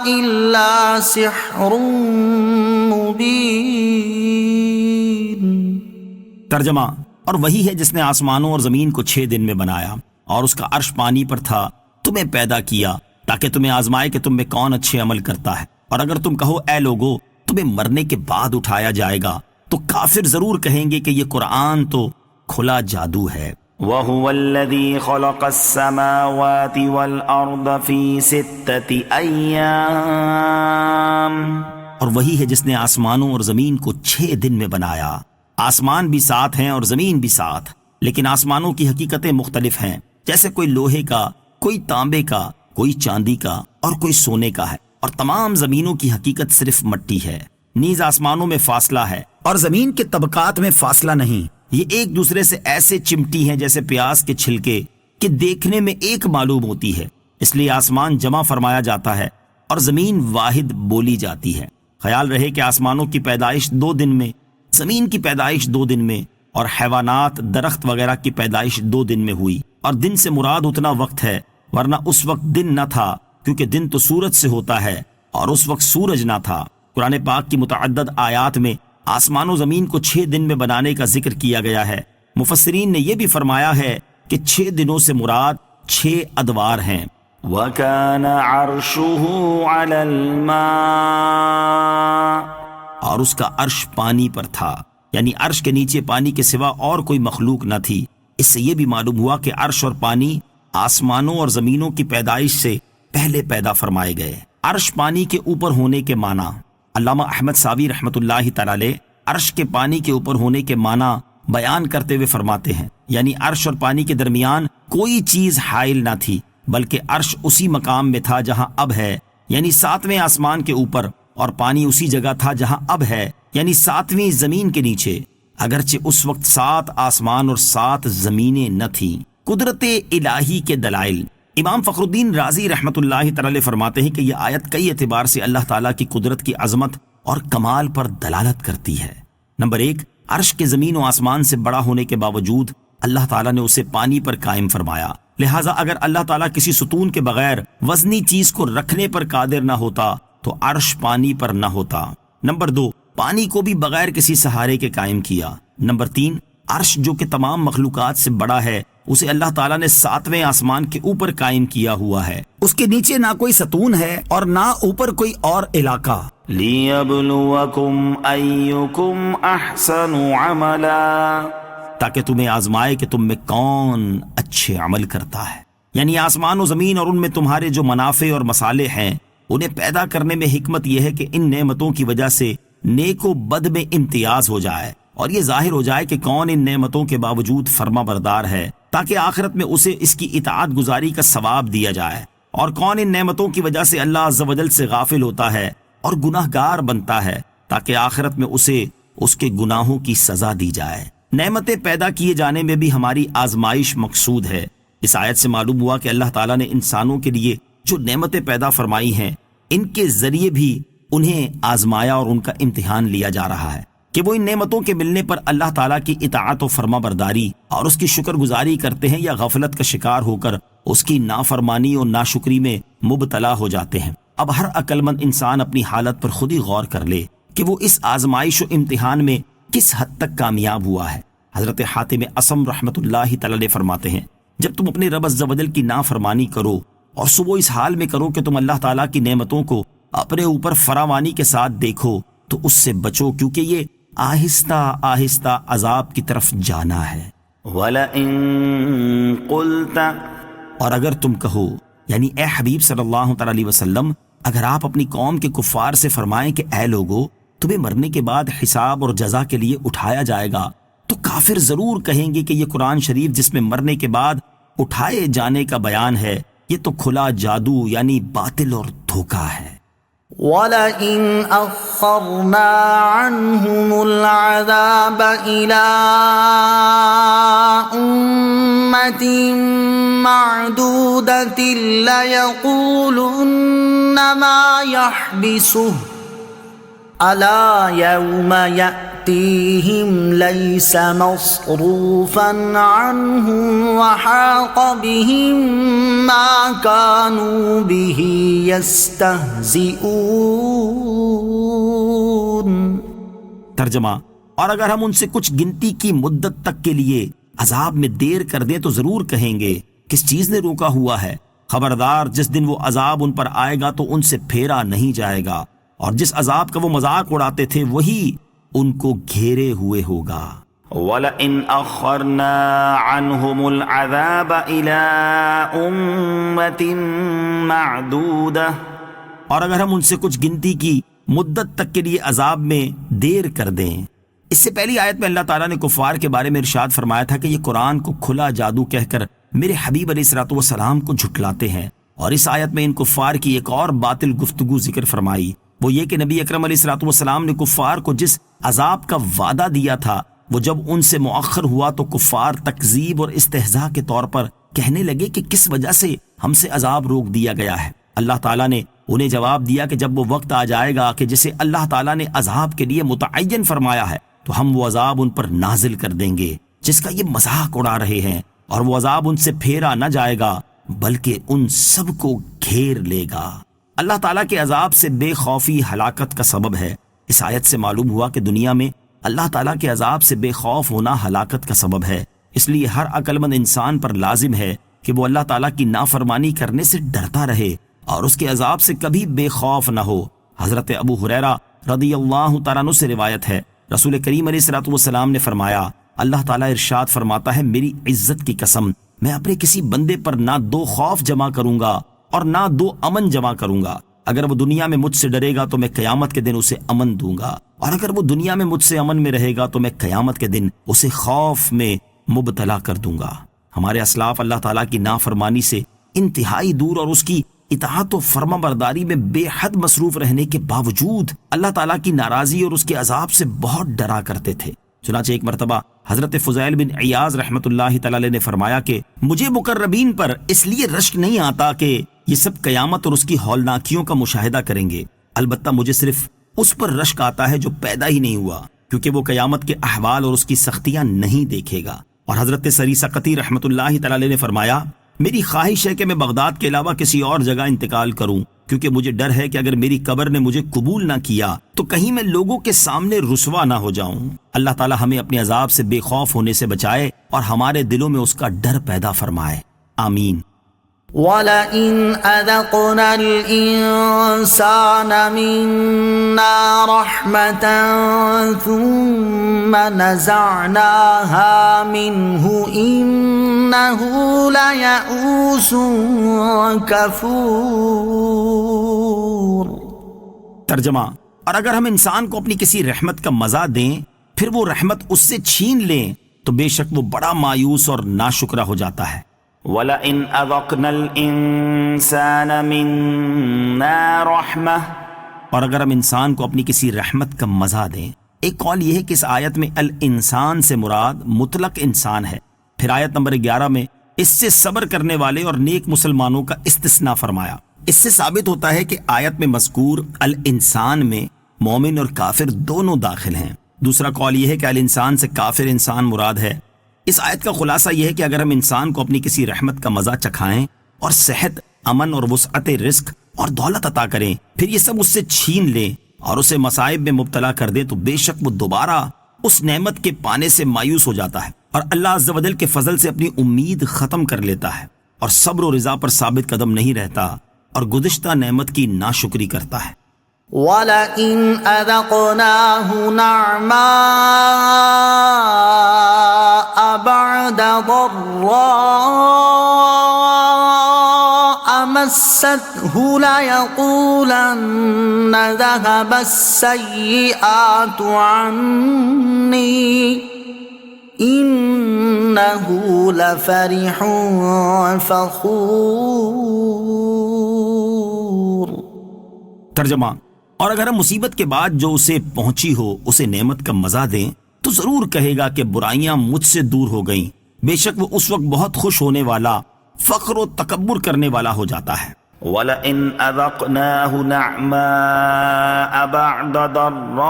إِلَّا سِحْرٌ مُبِينٌ۔
ترجمہ: اور وہی ہے جس نے آسمانوں اور زمین کو 6 دن میں بنایا اور اس کا عرش پانی پر تھا، تمہیں پیدا کیا تاکہ تمہیں آزمائے کہ تم میں کون اچھے عمل کرتا ہے۔ اور اگر تم کہو اے لوگو تمہیں مرنے کے بعد اٹھایا جائے گا، تو کافر ضرور کہیں گے کہ یہ قرآن تو کھلا جادو ہے۔
وَهُوَ الَّذِي خَلَقَ السَّمَاوَاتِ وَالْأَرْضَ فِي 6 أَيَّامٍ۔
اور وہی ہے جس نے آسمانوں اور زمین کو 6 دن میں بنایا۔ آسمان بھی 7 ہیں اور زمین بھی 7، لیکن آسمانوں کی حقیقتیں مختلف ہیں، جیسے کوئی لوہے کا، کوئی تانبے کا، کوئی چاندی کا اور کوئی سونے کا ہے، اور تمام زمینوں کی حقیقت صرف مٹی ہے۔ نیز آسمانوں میں فاصلہ ہے اور زمین کے طبقات میں فاصلہ نہیں، یہ ایک دوسرے سے ایسے چمٹی ہیں جیسے پیاز کے چھلکے کہ دیکھنے میں ایک معلوم ہوتی ہے، اس لیے آسمان جمع فرمایا جاتا ہے اور زمین واحد بولی جاتی ہے۔ خیال رہے کہ آسمانوں کی پیدائش 2 دن میں، زمین کی پیدائش 2 دن میں، اور حیوانات، درخت وغیرہ کی پیدائش 2 دن میں ہوئی، اور دن سے مراد اتنا وقت ہے، ورنہ اس وقت دن نہ تھا، کیونکہ دن تو سورج سے ہوتا ہے اور اس وقت سورج نہ تھا۔ قرآن پاک کی متعدد آیات میں آسمان و زمین کو 6 دن میں بنانے کا ذکر کیا گیا ہے۔ مفسرین نے یہ بھی فرمایا ہے کہ 6 دنوں سے مراد 6 ادوار ہیں۔
وَكَانَ عَرْشُهُ عَلَى الْمَاءِ،
اور اس کا عرش پانی پر تھا، یعنی عرش کے نیچے پانی کے سوا اور کوئی مخلوق نہ تھی۔ اس سے یہ بھی معلوم ہوا کہ عرش اور پانی آسمانوں اور زمینوں کی پیدائش سے پہلے پیدا فرمائے گئے۔ عرش پانی کے اوپر ہونے کے معنی، علامہ احمد ساوی رحمۃ اللہ تعالی علیہ عرش کے پانی کے اوپر ہونے کے معنی بیان کرتے ہوئے فرماتے ہیں، یعنی عرش اور پانی کے درمیان کوئی چیز حائل نہ تھی، بلکہ عرش اسی مقام میں تھا جہاں اب ہے، یعنی 7ویں آسمان کے اوپر، اور پانی اسی جگہ تھا جہاں اب ہے، یعنی 7ویں زمین کے نیچے، اگرچہ اس وقت 7 آسمان اور 7 زمینیں نہ تھیں۔ قدرت الہی کے دلائل، امام فخر الدین رازی رحمۃ اللہ تعالی فرماتے ہیں کہ یہ آیت کئی اعتبار سے اللہ تعالیٰ کی قدرت کی عظمت اور کمال پر دلالت کرتی ہے۔ نمبر 1، عرش کے زمین و آسمان سے بڑا ہونے کے باوجود اللہ تعالیٰ نے اسے پانی پر قائم فرمایا، لہٰذا اگر اللہ تعالیٰ کسی ستون کے بغیر وزنی چیز کو رکھنے پر قادر نہ ہوتا تو عرش پانی پر نہ ہوتا۔ نمبر 2، پانی کو بھی بغیر کسی سہارے کے قائم کیا۔ نمبر 3، عرش جو کہ تمام مخلوقات سے بڑا ہے، اسے اللہ تعالیٰ نے 7ویں آسمان کے اوپر قائم کیا ہوا ہے، اس کے نیچے نہ کوئی ستون ہے اور نہ اوپر کوئی اور علاقہ۔
لِيَبْلُوَكُمْ أَيُّكُمْ أَحْسَنُ عَمَلًا،
تاکہ تمہیں آزمائے کہ تم میں کون اچھے عمل کرتا ہے، یعنی آسمان و زمین اور ان میں تمہارے جو منافع اور مصالح ہیں، انہیں پیدا کرنے میں حکمت یہ ہے کہ ان نعمتوں کی وجہ سے نیک و بد میں امتیاز ہو جائے، اور یہ ظاہر ہو جائے کہ کون ان نعمتوں کے باوجود فرما بردار ہے، تاکہ آخرت میں اسے اس کی اطاعت گزاری کا ثواب دیا جائے، اور کون ان نعمتوں کی وجہ سے اللہ عز و جل سے غافل ہوتا ہے اور گناہ گار بنتا ہے، تاکہ آخرت میں اسے اس کے گناہوں کی سزا دی جائے۔ نعمتیں پیدا کیے جانے میں بھی ہماری آزمائش مقصود ہے۔ اس آیت سے معلوم ہوا کہ اللہ تعالیٰ نے انسانوں کے لیے جو نعمتیں پیدا فرمائی ہیں، ان کے ذریعے بھی انہیں آزمایا اور ان کا امتحان لیا جا رہا ہے کہ وہ ان نعمتوں کے ملنے پر اللہ تعالیٰ کی اطاعت و فرما برداری اور اس کی شکر گزاری کرتے ہیں یا غفلت کا شکار ہو کر اس کی نافرمانی اور ناشکری میں مبتلا ہو جاتے ہیں۔ اب ہر عقل مند انسان اپنی حالت پر خود ہی غور کر لے کہ وہ اس آزمائش و امتحان میں کس حد تک کامیاب ہوا ہے۔ حضرت حاتم اصم رحمۃ اللہ تعالی فرماتے ہیں، جب تم اپنے رب عز و جل کی نافرمانی کرو اور صبح اس حال میں کرو کہ تم اللہ تعالیٰ کی نعمتوں کو اپنے اوپر فراوانی کے ساتھ دیکھو تو اس سے بچو، کیونکہ یہ آہستہ آہستہ عذاب کی طرف جانا ہے۔
وَلَئِن قُلْتَ،
اور اگر تم کہو، یعنی اے حبیب صلی اللہ تعالی علیہ وسلم، اگر آپ اپنی قوم کے کفار سے فرمائیں کہ اے لوگو تمہیں مرنے کے بعد حساب اور جزا کے لیے اٹھایا جائے گا، تو کافر ضرور کہیں گے کہ یہ قرآن شریف جس میں مرنے کے بعد اٹھائے جانے کا بیان ہے، یہ تو کھلا جادو یعنی باطل اور دھوکہ ہے۔
وَلَئِنْ أَخَّرْنَا عَنْهُمُ الْعَذَابَ إِلَىٰ أُمَّةٍ مَّعْدُودَةٍ لَّيَقُولُنَّ مَا يَحْبِسُهُ أَلَا يَوْمَ يَأْتِيهِمْ لَيْسَ مَصْرُوفًا عَنْهُمْ وَحَاقَ بِهِم مَّا كَانُوا بِهِ يَسْتَهْزِئُونَ۔
ترجمہ: اور اگر ہم ان سے کچھ گنتی کی مدت تک کے لیے عذاب میں دیر کر دیں تو ضرور کہیں گے کس چیز نے روکا ہوا ہے، خبردار جس دن وہ عذاب ان پر آئے گا تو ان سے پھیرا نہیں جائے گا، اور جس عذاب کا وہ مذاق اڑاتے تھے وہی ان کو گھیرے ہوئے ہوگا۔
وَلَئِنْ أَخَّرْنَا عَنْهُمُ الْعَذَابَ إِلَىٰ أُمَّةٍ مَّعْدُودَةٍ،
اور اگر ہم ان سے کچھ گنتی کی مدت تک کے لیے عذاب میں دیر کر دیں۔ اس سے پہلی آیت میں اللہ تعالیٰ نے کفار کے بارے میں ارشاد فرمایا تھا کہ یہ قرآن کو کھلا جادو کہہ کر میرے حبیب علیہ الصلوۃ والسلام کو جھٹلاتے ہیں، اور اس آیت میں ان کفار کی ایک اور باطل گفتگو ذکر فرمائی، وہ یہ کہ نبی اکرم علیہ الصلوۃ والسلام نے کفار کو جس عذاب کا وعدہ دیا تھا وہ جب ان سے مؤخر ہوا تو کفار تکذیب اور استہزاء کے طور پر کہنے لگے کہ کس وجہ سے ہم سے عذاب روک دیا گیا ہے۔ اللہ تعالیٰ نے انہیں جواب دیا کہ جب وہ وقت آ جائے گا کہ جسے اللہ تعالیٰ نے عذاب کے لیے متعین فرمایا ہے تو ہم وہ عذاب ان پر نازل کر دیں گے جس کا یہ مذاق اڑا رہے ہیں، اور وہ عذاب ان سے پھیرا نہ جائے گا بلکہ ان سب کو گھیر لے گا۔ اللہ تعالیٰ کے عذاب سے بے خوفی ہلاکت کا سبب ہے۔ اس آیت سے معلوم ہوا کہ دنیا میں اللہ تعالیٰ کے عذاب سے بے خوف ہونا ہلاکت کا سبب ہے، اس لیے ہر عقل مند انسان پر لازم ہے کہ وہ اللہ تعالیٰ کی نافرمانی کرنے سے ڈرتا رہے اور اس کے عذاب سے کبھی بے خوف نہ ہو۔ حضرت ابو ہریرہ رضی اللہ تعالیٰ عنہ سے روایت ہے، رسول کریم علیہ الصلوۃ والسلام نے فرمایا، اللہ تعالیٰ ارشاد فرماتا ہے، میری عزت کی قسم میں اپنے کسی بندے پر نہ دو خوف جمع کروں گا اور نہ دو امن جمع کروں گا۔ اگر وہ دنیا میں مجھ سے ڈرے گا تو میں قیامت کے دن اسے امن دوں گا، اور اگر وہ دنیا میں مجھ سے امن میں رہے گا تو میں قیامت کے دن اسے خوف میں مبتلا کر دوں گا۔ ہمارے اسلاف اللہ تعالیٰ کی نافرمانی سے انتہائی دور اور اس کی اطاعت و فرما برداری میں بے حد مصروف رہنے کے باوجود اللہ تعالیٰ کی ناراضی اور اس کے عذاب سے بہت ڈرا کرتے تھے۔ چنانچہ ایک مرتبہ حضرت فضیل بن عیاض رحمۃ اللہ تعالی علیہ نے فرمایا کہ مجھے مقربین پر اس لیے رشک نہیں آتا کہ یہ سب قیامت اور اس کی ہولناکیوں کا مشاہدہ کریں گے، البتہ مجھے صرف اس پر رشک آتا ہے جو پیدا ہی نہیں ہوا، کیونکہ وہ قیامت کے احوال اور اس کی سختیاں نہیں دیکھے گا۔ اور حضرت سری سقطی رحمۃ اللہ تعالی علیہ نے فرمایا، میری خواہش ہے کہ میں بغداد کے علاوہ کسی اور جگہ انتقال کروں، کیونکہ مجھے ڈر ہے کہ اگر میری قبر نے مجھے قبول نہ کیا تو کہیں میں لوگوں کے سامنے رسوا نہ ہو جاؤں۔ اللہ تعالی ہمیں اپنے عذاب سے بے خوف ہونے سے بچائے اور ہمارے دلوں میں اس کا ڈر پیدا فرمائے، آمین۔
وَلَئِنْ أَذَقْنَا الْإِنسَانَ مِنَّا رَحْمَةً ثُمَّ نَزَعْنَاهَا مِنْهُ إِنَّهُ لَيَئُوسٌ كَفُورٌ۔
ترجمہ: اور اگر ہم انسان کو اپنی کسی رحمت کا مزہ دیں پھر وہ رحمت اس سے چھین لیں تو بے شک وہ بڑا مایوس اور ناشکرا ہو جاتا ہے۔
وَلَئِنْ أَذَقْنَا الْإِنسَانَ مِنَّا رَحْمَةً،
اور اگر ہم انسان کو اپنی کسی رحمت کا مزہ دیں۔ ایک قول یہ ہے کہ اس آیت میں الانسان سے مراد مطلق انسان ہے۔ پھر آیت نمبر 11 میں اس سے صبر کرنے والے اور نیک مسلمانوں کا استثناء فرمایا۔ اس سے ثابت ہوتا ہے کہ آیت میں مذکور الانسان میں مومن اور کافر دونوں داخل ہیں۔ دوسرا قول یہ ہے کہ الانسان سے کافر انسان مراد ہے۔ اس آیت کا خلاصہ یہ ہے کہ اگر ہم انسان کو اپنی کسی رحمت کا مزہ چکھائیں اور صحت، امن اور وسعت رزق اور دولت عطا کریں، پھر یہ سب اس سے چھین لیں اور اسے مصائب میں مبتلا کر دیں تو بے شک وہ دوبارہ اس نعمت کے پانے سے مایوس ہو جاتا ہے اور اللہ عز و جل کے فضل سے اپنی امید ختم کر لیتا ہے اور صبر و رضا پر ثابت قدم نہیں رہتا اور گزشتہ نعمت کی ناشکری کرتا ہے۔
وَلَئِنْ أَذَقْنَاهُ نَعْمَاءَ بَعْدَ ضَرَّاءَ مَسَّتْهُ لَيَقُولَنَّ ذَهَبَ السَّيِّئَاتُ عَنِّي إِنَّهُ لَفَرِحٌ فَخُورٌ۔
ترجمہ، اور اگر ہم مصیبت کے بعد جو اسے پہنچی ہو اسے نعمت کا مزہ دیں تو ضرور کہے گا کہ برائیاں مجھ سے دور ہو گئیں۔ بے شک وہ اس وقت بہت خوش ہونے والا، فخر و تکبر کرنے والا ہو جاتا ہے۔
وَلَئِنْ أَذَقْنَاهُ نَعْمَاءَ بَعْدَ ضَرَّاءَ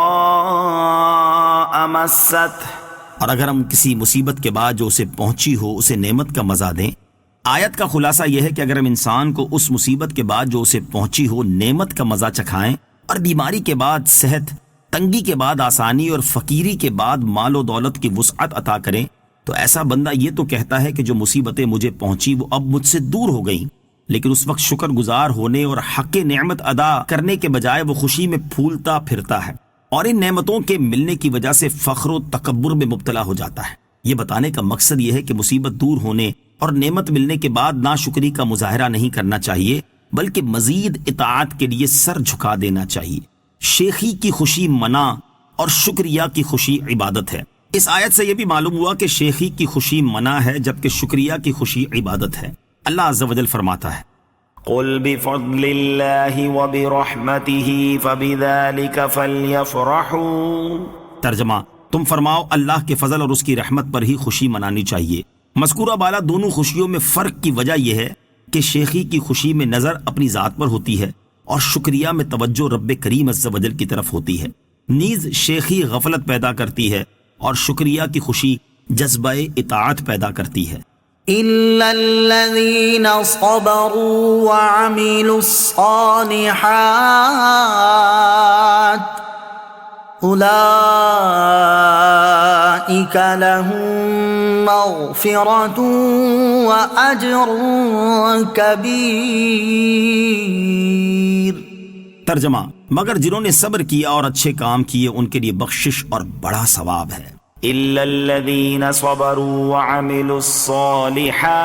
مَسَّتْهُ،
اور اگر ہم کسی مصیبت کے بعد جو اسے پہنچی ہو اسے نعمت کا مزہ دیں۔ آیت کا خلاصہ یہ ہے کہ اگر ہم انسان کو اس مصیبت کے بعد جو اسے پہنچی ہو نعمت کا مزہ چکھائیں، اور بیماری کے بعد صحت، تنگی کے بعد آسانی اور فقیری کے بعد مال و دولت کی وسعت عطا کریں، تو ایسا بندہ یہ تو کہتا ہے کہ جو مصیبتیں مجھے پہنچی وہ اب مجھ سے دور ہو گئیں، لیکن اس وقت شکر گزار ہونے اور حق نعمت ادا کرنے کے بجائے وہ خوشی میں پھولتا پھرتا ہے، اور ان نعمتوں کے ملنے کی وجہ سے فخر و تکبر میں مبتلا ہو جاتا ہے۔ یہ بتانے کا مقصد یہ ہے کہ مصیبت دور ہونے اور نعمت ملنے کے بعد ناشکری کا مظاہرہ نہیں کرنا چاہیے، بلکہ مزید اطاعت کے لیے سر جھکا دینا چاہیے۔ شیخی کی خوشی منع اور شکریہ کی خوشی عبادت ہے۔ اس آیت سے یہ بھی معلوم ہوا کہ شیخی کی خوشی منع ہے جبکہ شکریہ کی خوشی عبادت ہے۔ اللہ عز و جل فرماتا ہے،
قُلْ بِفَضْلِ اللَّهِ وَبِرَحْمَتِهِ فَبِذَلِكَ فَلْيَفْرَحُوا۔
ترجمہ، تم فرماؤ اللہ کے فضل اور اس کی رحمت پر ہی خوشی منانی چاہیے۔ مذکورہ بالا دونوں خوشیوں میں فرق کی وجہ یہ ہے کہ شیخی کی خوشی میں نظر اپنی ذات پر ہوتی ہے اور شکریہ میں توجہ رب کریم عز و جل کی طرف ہوتی ہے۔ نیز شیخی غفلت پیدا کرتی ہے اور شکریہ کی خوشی جذبہ اطاعت پیدا کرتی ہے۔
إِلَّا الَّذِينَ صَبَرُوا وَعَمِلُوا الصَّالِحَاتِ أُولَئِكَ لَهُم مَّغْفِرَةٌ وَأَجْرٌ كَبِيرٌ۔
ترجمہ، مگر جنہوں نے صبر کیا اور اچھے کام کیے ان کے لیے بخشش اور بڑا ثواب ہے۔
إِلَّا الَّذِينَ صَبَرُوا وَعَمِلُوا الصَّالِحَاتِ،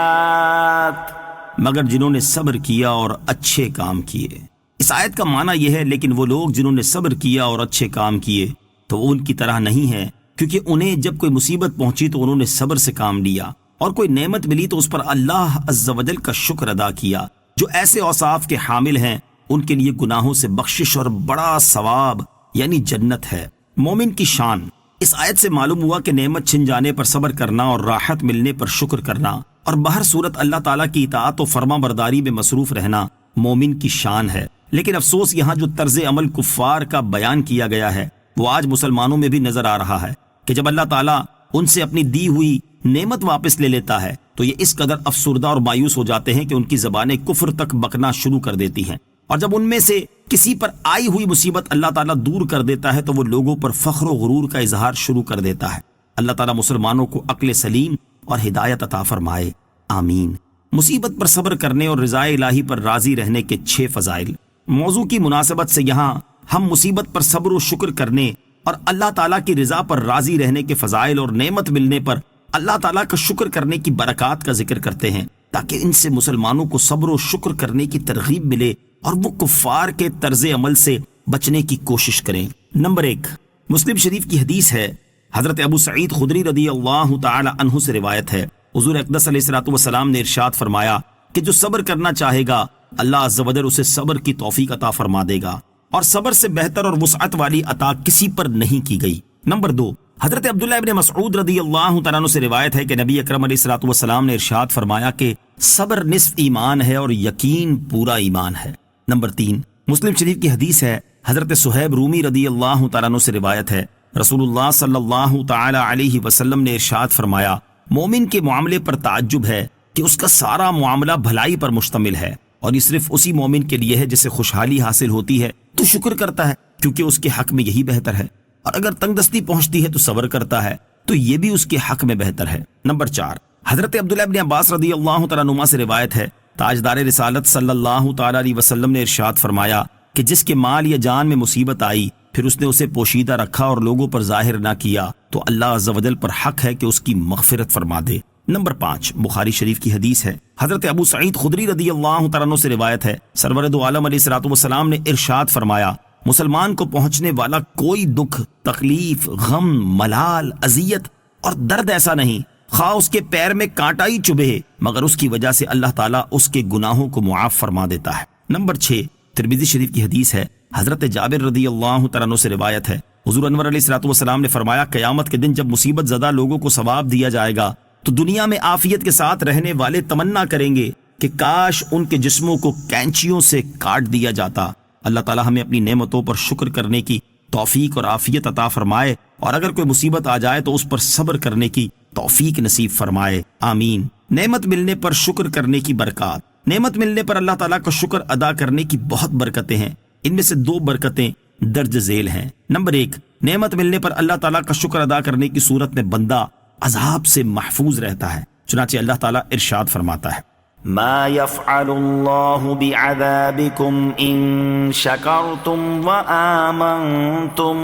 مگر جنہوں نے صبر کیا اور اچھے کام کیے۔ اس آیت کا معنی یہ ہے، لیکن وہ لوگ جنہوں نے صبر کیا اور اچھے کام کیے تو وہ ان کی طرح نہیں ہے، کیونکہ انہیں جب کوئی مصیبت پہنچی تو انہوں نے صبر سے کام لیا، اور کوئی نعمت ملی تو اس پر اللہ عز و جل کا شکر ادا کیا۔ جو ایسے اوصاف کے حامل ہیں ان کے لیے گناہوں سے بخشش اور بڑا ثواب یعنی جنت ہے۔ مومن کی شان۔ اس آیت سے معلوم ہوا کہ نعمت چھن جانے پر صبر کرنا اور راحت ملنے پر شکر کرنا اور بہر صورت اللہ تعالیٰ کی اطاعت و فرما برداری میں مصروف رہنا مومن کی شان ہے۔ لیکن افسوس، یہاں جو طرز عمل کفار کا بیان کیا گیا ہے وہ آج مسلمانوں میں بھی نظر آ رہا ہے کہ جب اللہ تعالیٰ ان سے اپنی دی ہوئی نعمت واپس لے لیتا ہے تو یہ اس قدر افسردہ اور مایوس ہو جاتے ہیں کہ ان کی زبانیں کفر تک بکنا شروع کر دیتی ہیں، اور جب ان میں سے کسی پر آئی ہوئی مصیبت اللہ تعالیٰ دور کر دیتا ہے تو وہ لوگوں پر فخر و غرور کا اظہار شروع کر دیتا ہے۔ اللہ تعالیٰ مسلمانوں کو عقل سلیم اور ہدایت عطا فرمائے، آمین۔ مصیبت پر صبر کرنے اور رضا الہی پر راضی رہنے کے 6 فضائل۔ موضوع کی مناسبت سے یہاں ہم مصیبت پر صبر و شکر کرنے اور اللہ تعالیٰ کی رضا پر راضی رہنے کے فضائل اور نعمت ملنے پر اللہ تعالیٰ کا شکر کرنے کی برکات کا ذکر کرتے ہیں، تاکہ ان سے مسلمانوں کو صبر و شکر کرنے کی ترغیب ملے اور وہ کفار کے طرز عمل سے بچنے کی کوشش کریں۔ نمبر 1، مسلم شریف کی حدیث ہے، حضرت ابو سعید خدری رضی اللہ تعالی عنہ سے روایت ہے، حضور اقدس علیہ الصلوۃ والسلام نے ارشاد فرمایا کہ جو صبر کرنا چاہے گا اللہ عز و جل اسے صبر کی توفیق عطا فرما دے گا، اور صبر سے بہتر اور وسعت والی عطا کسی پر نہیں کی گئی۔ نمبر 2، حضرت عبداللہ ابن مسعود رضی اللہ تعالیٰ عنہ سے روایت ہے کہ نبی اکرم علیہ الصلوۃ والسلام نے ارشاد فرمایا کہ صبر نصف ایمان ہے اور یقین پورا ایمان ہے۔ نمبر 3، مسلم شریف کی حدیث ہے، حضرت صہیب رومی رضی اللہ تعالیٰ عنہ سے روایت ہے، رسول اللہ صلی اللہ تعالی علیہ وسلم نے ارشاد فرمایا، مومن کے معاملے پر تعجب ہے کہ اس کا سارا معاملہ بھلائی پر مشتمل ہے، اور یہ صرف اسی مومن کے لیے ہے جسے خوشحالی حاصل ہوتی ہے تو شکر کرتا ہے کیونکہ اس کے حق میں یہی بہتر ہے، اور اگر تنگ دستی پہنچتی ہے تو صبر کرتا ہے تو یہ بھی اس کے حق میں بہتر ہے۔ نمبر 4، حضرت عبداللہ ابن عباس رضی اللہ تعالیٰ عنہما سے روایت ہے، تاجدار رسالت صلی اللہ تعالی علیہ وسلم نے ارشاد فرمایا کہ جس کے مال یا جان میں مصیبت آئی پھر اس نے اسے پوشیدہ رکھا اور لوگوں پر ظاہر نہ کیا تو اللہ عز و جل پر حق ہے کہ اس کی مغفرت فرما دے۔ نمبر 5، بخاری شریف کی حدیث ہے، حضرت ابو سعید خدری رضی اللہ تعالیٰ عنہ سے روایت ہے، سرور دو عالم علیہ الصلوۃ والسلام نے ارشاد فرمایا، مسلمان کو پہنچنے والا کوئی دکھ، تکلیف، غم، ملال، اذیت اور درد ایسا نہیں خواہ اس کے پیر میں کانٹا ہی چبھے مگر اس کی وجہ سے اللہ تعالیٰ اس کے گناہوں کو معاف فرما دیتا ہے۔ نمبر 6، ترمذی شریف کی حدیث ہے، حضرت جابر رضی اللہ تعالیٰ عنہ سے روایت ہے، حضور انور علیہ الصلوۃ والسلام نے فرمایا قیامت کے دن جب مصیبت زدہ لوگوں کو ثواب دیا جائے گا تو دنیا میں عافیت کے ساتھ رہنے والے تمنا کریں گے کہ کاش ان کے جسموں کو کینچیوں سے کاٹ دیا جاتا۔ اللہ تعالیٰ ہمیں اپنی نعمتوں پر شکر کرنے کی توفیق اور عافیت عطا فرمائے، اور اگر کوئی مصیبت آ جائے تو اس پر صبر کرنے کی توفیق نصیب فرمائے، آمین۔ نعمت ملنے پر شکر کرنے کی برکات۔ نعمت ملنے پر اللہ تعالیٰ کا شکر ادا کرنے کی بہت برکتیں ہیں، ان میں سے 2 برکتیں درج ذیل ہیں۔ نمبر 1، نعمت ملنے پر اللہ تعالیٰ کا شکر ادا کرنے کی صورت میں بندہ عذاب سے محفوظ رہتا ہے، چنانچہ اللہ تعالیٰ ارشاد فرماتا ہے،
ما يفعل الله بعذابكم إن شكرتم وآمنتم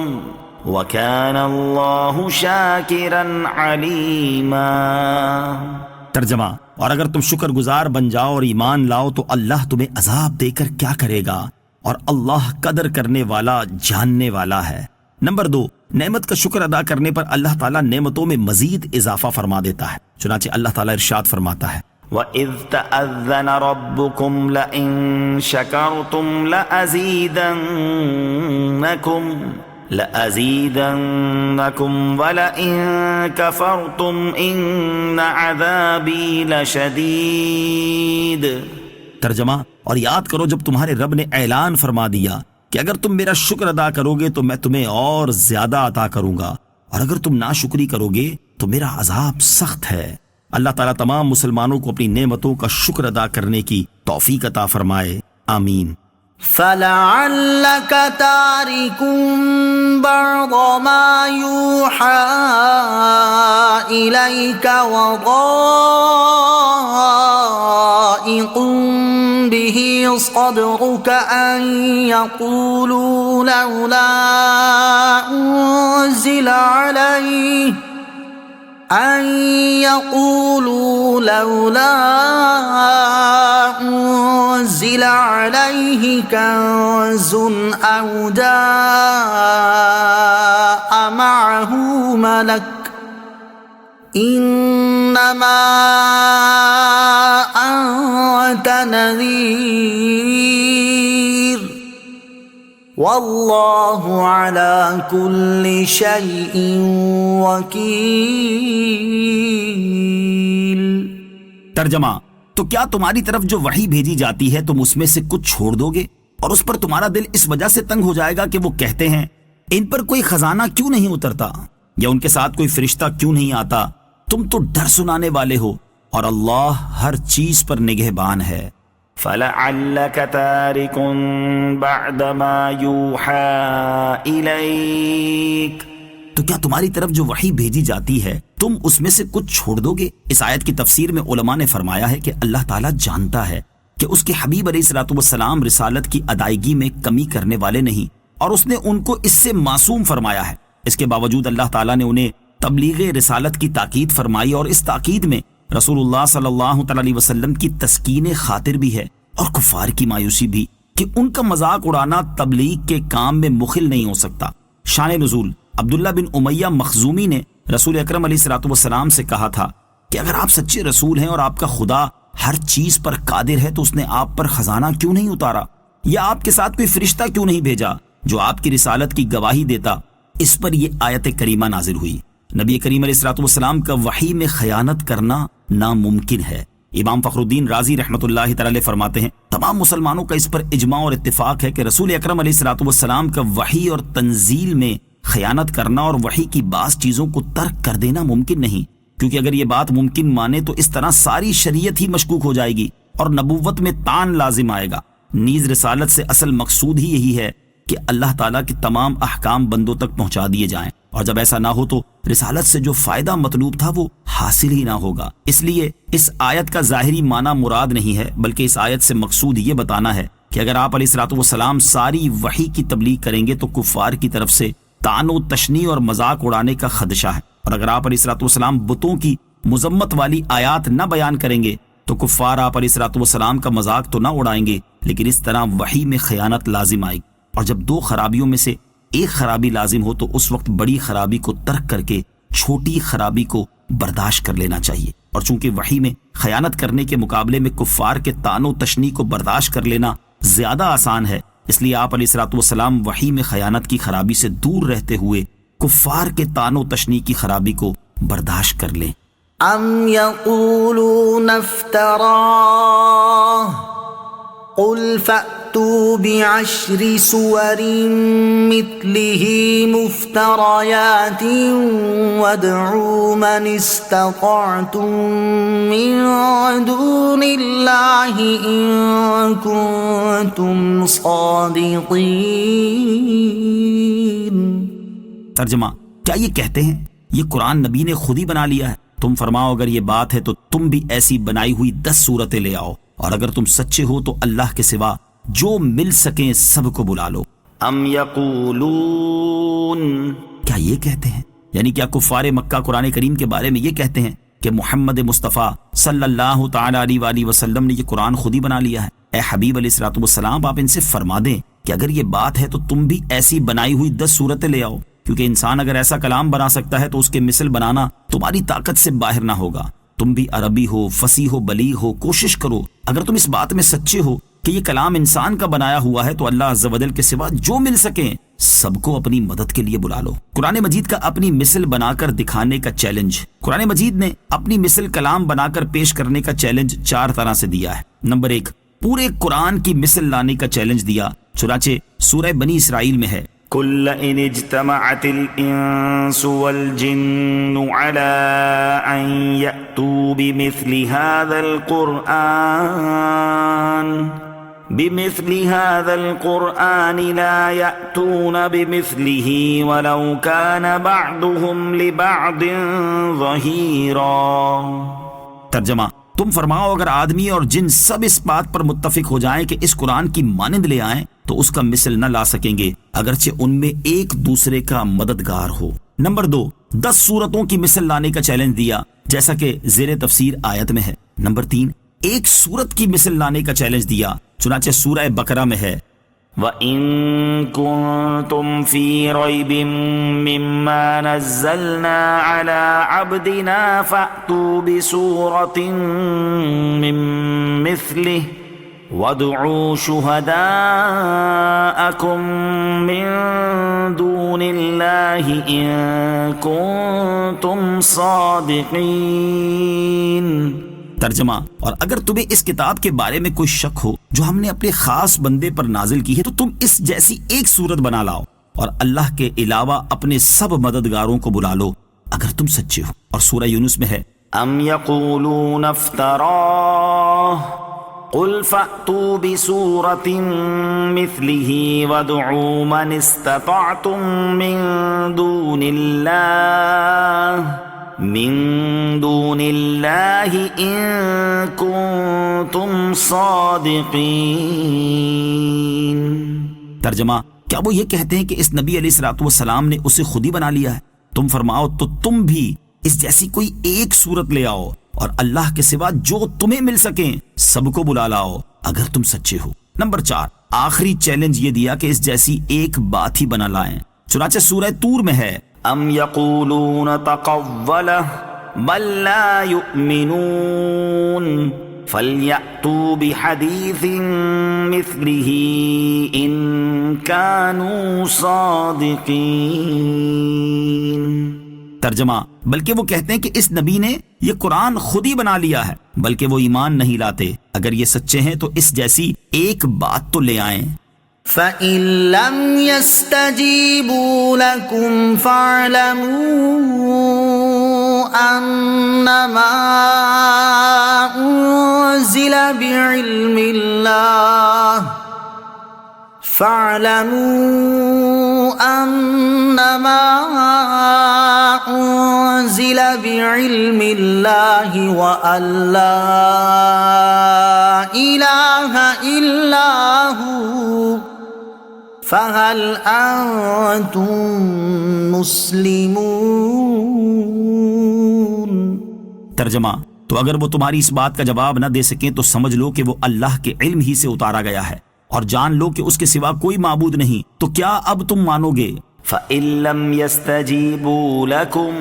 وكان الله شاكرا عليما۔
ترجمہ، اور اگر تم شکر گزار بن جاؤ اور ایمان لاؤ تو اللہ تمہیں عذاب دے کر کیا کرے گا، اور اللہ قدر کرنے والا جاننے والا ہے۔ نمبر 2، نعمت کا شکر ادا کرنے پر اللہ تعالیٰ نعمتوں میں مزید اضافہ فرما دیتا ہے، چنانچہ اللہ تعالیٰ ارشاد فرماتا ہے،
وَإِذْ تَأَذَّنَ رَبُّكُمْ لَئِن شَكَرْتُمْ لَأَزِيدَنَّكُمْ وَلَئِن كَفَرْتُمْ إِنَّ عَذَابِي لَشَدِيدٌ۔
ترجمہ، اور یاد کرو جب تمہارے رب نے اعلان فرما دیا کہ اگر تم میرا شکر ادا کرو گے تو میں تمہیں اور زیادہ عطا کروں گا، اور اگر تم ناشکری کرو گے تو میرا عذاب سخت ہے۔ اللہ تعالیٰ تمام مسلمانوں کو اپنی نعمتوں کا شکر ادا کرنے کی توفیق عطا فرمائے، آمین۔
فَلَعَلَّكَ تَارِكٌ بَعْضَ مَا يُوحَىٰ إِلَيْكَ وَضَائِقٌ بِهِ صَدْرُكَ أَن يَقُولُوا لَوْلَا أنزل عليه كنز أو جاء معه ملك إنما أنت نذير والله على كل شيء وكيل۔
ترجمہ، تو کیا تمہاری طرف جو وحی بھیجی جاتی ہے تم اس میں سے کچھ چھوڑ دو گے، اور اس پر تمہارا دل اس وجہ سے تنگ ہو جائے گا کہ وہ کہتے ہیں ان پر کوئی خزانہ کیوں نہیں اترتا، یا ان کے ساتھ کوئی فرشتہ کیوں نہیں آتا؟ تم تو ڈر سنانے والے ہو، اور اللہ ہر چیز پر نگہبان ہے۔
فَلَعَلَّكَ تَارِكٌ بَعْدَ مَا يُوحَىٰ إِلَيْكَ،
تو کیا تمہاری طرف جو وحی بھیجی جاتی ہے تم اس میں سے کچھ چھوڑ دو گے؟ اس آیت کی تفسیر میں علماء نے فرمایا ہے کہ اللہ تعالیٰ جانتا ہے کہ اس کے حبیب علیہ الصلوۃ والسلام رسالت کی ادائیگی میں کمی کرنے والے نہیں، اور اس نے ان کو اس سے معصوم فرمایا ہے۔ اس کے باوجود اللہ تعالیٰ نے انہیں تبلیغ رسالت کی تاکید فرمائی، اور اس تاکید میں رسول اللہ صلی اللہ علیہ وسلم کی تسکین خاطر بھی ہے، اور کفار کی مایوسی بھی کہ ان کا مذاق اڑانا تبلیغ کے کام میں مخل نہیں ہو سکتا۔ شان نزول، عبداللہ بن امیہ مخزومی نے رسول اکرم علیہ الصلوۃ والسلام سے کہا تھا کہ اگر آپ سچے رسول ہیں اور آپ کا خدا ہر چیز پر قادر ہے تو اس نے آپ پر خزانہ کیوں نہیں اتارا، یا آپ کے ساتھ کوئی فرشتہ کیوں نہیں بھیجا جو آپ کی رسالت کی گواہی دیتا؟ اس پر یہ آیت کریمہ نازل ہوئی۔ نبی کریم علیہ الصلوۃ والسلام کا وحی میں خیانت کرنا ناممکن ہے۔ امام فخر الدین رازی رحمۃ اللہ تعالی فرماتے ہیں تمام مسلمانوں کا اس پر اجماع اور اتفاق ہے کہ رسول اکرم علیہ الصلوۃ والسلام کا وحی اور تنزیل میں خیانت کرنا اور وحی کی بعض چیزوں کو ترک کر دینا ممکن نہیں، کیونکہ اگر یہ بات ممکن مانے تو اس طرح ساری شریعت ہی مشکوک ہو جائے گی اور نبوت میں تان لازم آئے گا۔ نیز رسالت سے اصل مقصود ہی یہی ہے کہ اللہ تعالیٰ کے تمام احکام بندوں تک پہنچا دیے جائیں، اور جب ایسا نہ ہو تو رسالت سے جو فائدہ مطلوب تھا وہ حاصل ہی نہ ہوگا۔ اس لیے اس آیت کا ظاہری معنی مراد نہیں ہے، بلکہ اس آیت سے مقصود یہ بتانا ہے کہ اگر آپ علیہ الصلوۃ والسلام ساری وحی کی تبلیغ کریں گے تو کفار کی طرف سے طعن و تشنیع اور مذاق اڑانے کا خدشہ ہے، اور اگر آپ علیہ الصلوۃ والسلام بتوں کی مذمت والی آیات نہ بیان کریں گے تو کفار آپ علیہ الصلوۃ والسلام کا مذاق تو نہ اڑائیں گے، لیکن اس طرح وحی میں خیانت لازم آئے گی، اور جب 2 خرابیوں میں سے ایک خرابی لازم ہو تو اس وقت بڑی خرابی کو ترک کر کے چھوٹی خرابی کو برداشت کر لینا چاہیے۔ اور چونکہ وحی میں خیانت کرنے کے مقابلے میں کفار کے طعن و تشنیع کو برداشت کر لینا زیادہ آسان ہے، اس لیے آپ علیہ الصلوۃ والسلام وحی میں خیانت کی خرابی سے دور رہتے ہوئے کفار کے طعن و تشنیع کی خرابی کو برداشت کر لیں۔
ام یقولون افتراہ قل فأتوا بعشر سور مثلہ مفتریات وادعوا من استطعتم من دون اللہ ان کنتم صادقین۔
ترجمہ، کیا یہ کہتے ہیں یہ قرآن نبی نے خود ہی بنا لیا ہے؟ تم فرماؤ اگر یہ بات ہے تو تم بھی ایسی بنائی ہوئی 10 صورتیں لے آؤ، اور اگر تم سچے ہو تو اللہ کے سوا جو مل سکیں سب کو بلا لو۔
ام یقولون،
کیا یہ کہتے ہیں، یعنی کیا کفار مکہ قرآن کریم کے بارے میں یہ کہتے ہیں کہ محمد مصطفیٰ صلی اللہ تعالی علیہ وآلہ وسلم نے یہ قرآن خود ہی بنا لیا ہے؟ اے حبیب علیہ الصلوۃ والسلام، آپ ان سے فرما دیں کہ اگر یہ بات ہے تو تم بھی ایسی بنائی ہوئی 10 صورتیں لے آؤ، کیونکہ انسان اگر ایسا کلام بنا سکتا ہے تو اس کے مثل بنانا تمہاری طاقت سے باہر نہ ہوگا۔ تم بھی عربی ہو، فصیح ہو، بلیغ ہو، کوشش کرو۔ اگر تم اس بات میں سچے ہو کہ یہ کلام انسان کا بنایا ہوا ہے تو اللہ عز و جل کے سوا جو مل سکیں سب کو اپنی مدد کے لیے بلا لو۔ قرآن مجید کا اپنی مثل بنا کر دکھانے کا چیلنج، قرآن مجید نے اپنی مثل کلام بنا کر پیش کرنے کا چیلنج 4 طرح سے دیا ہے۔ نمبر 1، پورے قرآن کی مثل لانے کا چیلنج دیا، چنانچہ سورہ بنی اسرائیل میں ہے،
قل إن اجتمعت الإنس والجن على أن يأتوا بمثل هذا القرآن لا يأتون بمثله ولو كان بعضهم لبعض ظهيرا۔
ترجمہ، تم فرماؤ اگر آدمی اور جن سب اس بات پر متفق ہو جائیں کہ اس قرآن کی مانند لے آئیں تو اس کا مثل نہ لا سکیں گے اگرچہ ان میں ایک دوسرے کا مددگار ہو۔ نمبر 2، 10 صورتوں کی مثل لانے کا چیلنج دیا جیسا کہ زیر تفسیر آیت میں ہے۔ نمبر 3، ایک سورت کی مثل لانے کا چیلنج دیا، چنانچہ سورہ بقرہ میں ہے،
وَإِن كُنتُمْ فِي رَيْبٍ مِّمَّا نَزَّلْنَا عَلَىٰ عَبْدِنَا فَأْتُوا بِسُورَةٍ مِّن مِّثْلِهِ وَادْعُوا شُهَدَاءَكُم مِّن دُونِ اللَّهِ إِن كُنتُمْ صَادِقِينَ۔
ترجمہ، اور اگر تمہیں اس کتاب کے بارے میں کوئی شک ہو جو ہم نے اپنے خاص بندے پر نازل کی ہے تو تم اس جیسی ایک صورت بنا لاؤ اور اللہ کے علاوہ اپنے سب مددگاروں کو بلا لو اگر تم سچے ہو۔ اور سورہ یونس میں ہے،
ام یقولون افتراہ قل فأتوا بسورة مثله وادعوا من استطعتم من دون اللہ ان کنتم صادقین۔
ترجمہ، کیا وہ یہ کہتے ہیں کہ اس نبی علیہ الصلوۃ والسلام نے اسے خود ہی بنا لیا ہے؟ تم فرماؤ تو تم بھی اس جیسی کوئی ایک صورت لے آؤ اور اللہ کے سوا جو تمہیں مل سکیں سب کو بلا لاؤ اگر تم سچے ہو۔ نمبر 4، آخری چیلنج یہ دیا کہ اس جیسی ایک بات ہی بنا لائیں، چنانچہ سورہ طور میں ہے،
ام یقولون تقولہ بل لا یؤمنون فلیأتوا بحدیث مثلہ ان کانوا صادقین۔
ترجمہ، بلکہ وہ کہتے ہیں کہ اس نبی نے یہ قرآن خود ہی بنا لیا ہے، بلکہ وہ ایمان نہیں لاتے، اگر یہ سچے ہیں تو اس جیسی ایک بات تو لے آئیں۔
فَإِن لَّمْ يَسْتَجِيبُوا لَكُمْ فَاعْلَمُوا أَنَّمَا أُنزِلَ بِعِلْمِ اللَّهِ وَأَن لَّا إِلَٰهَ إِلَّا هُوَ فَهَلْ أَنتُم مُّسْلِمُونَ۔
ترجمہ، تو اگر وہ تمہاری اس بات کا جواب نہ دے سکیں تو سمجھ لو کہ وہ اللہ کے علم ہی سے اتارا گیا ہے، اور جان لو کہ اس کے سوا کوئی معبود نہیں، تو کیا اب تم مانو گے؟
فَإِن لَّمْ يَسْتَجِيبُوا لَكُمْ،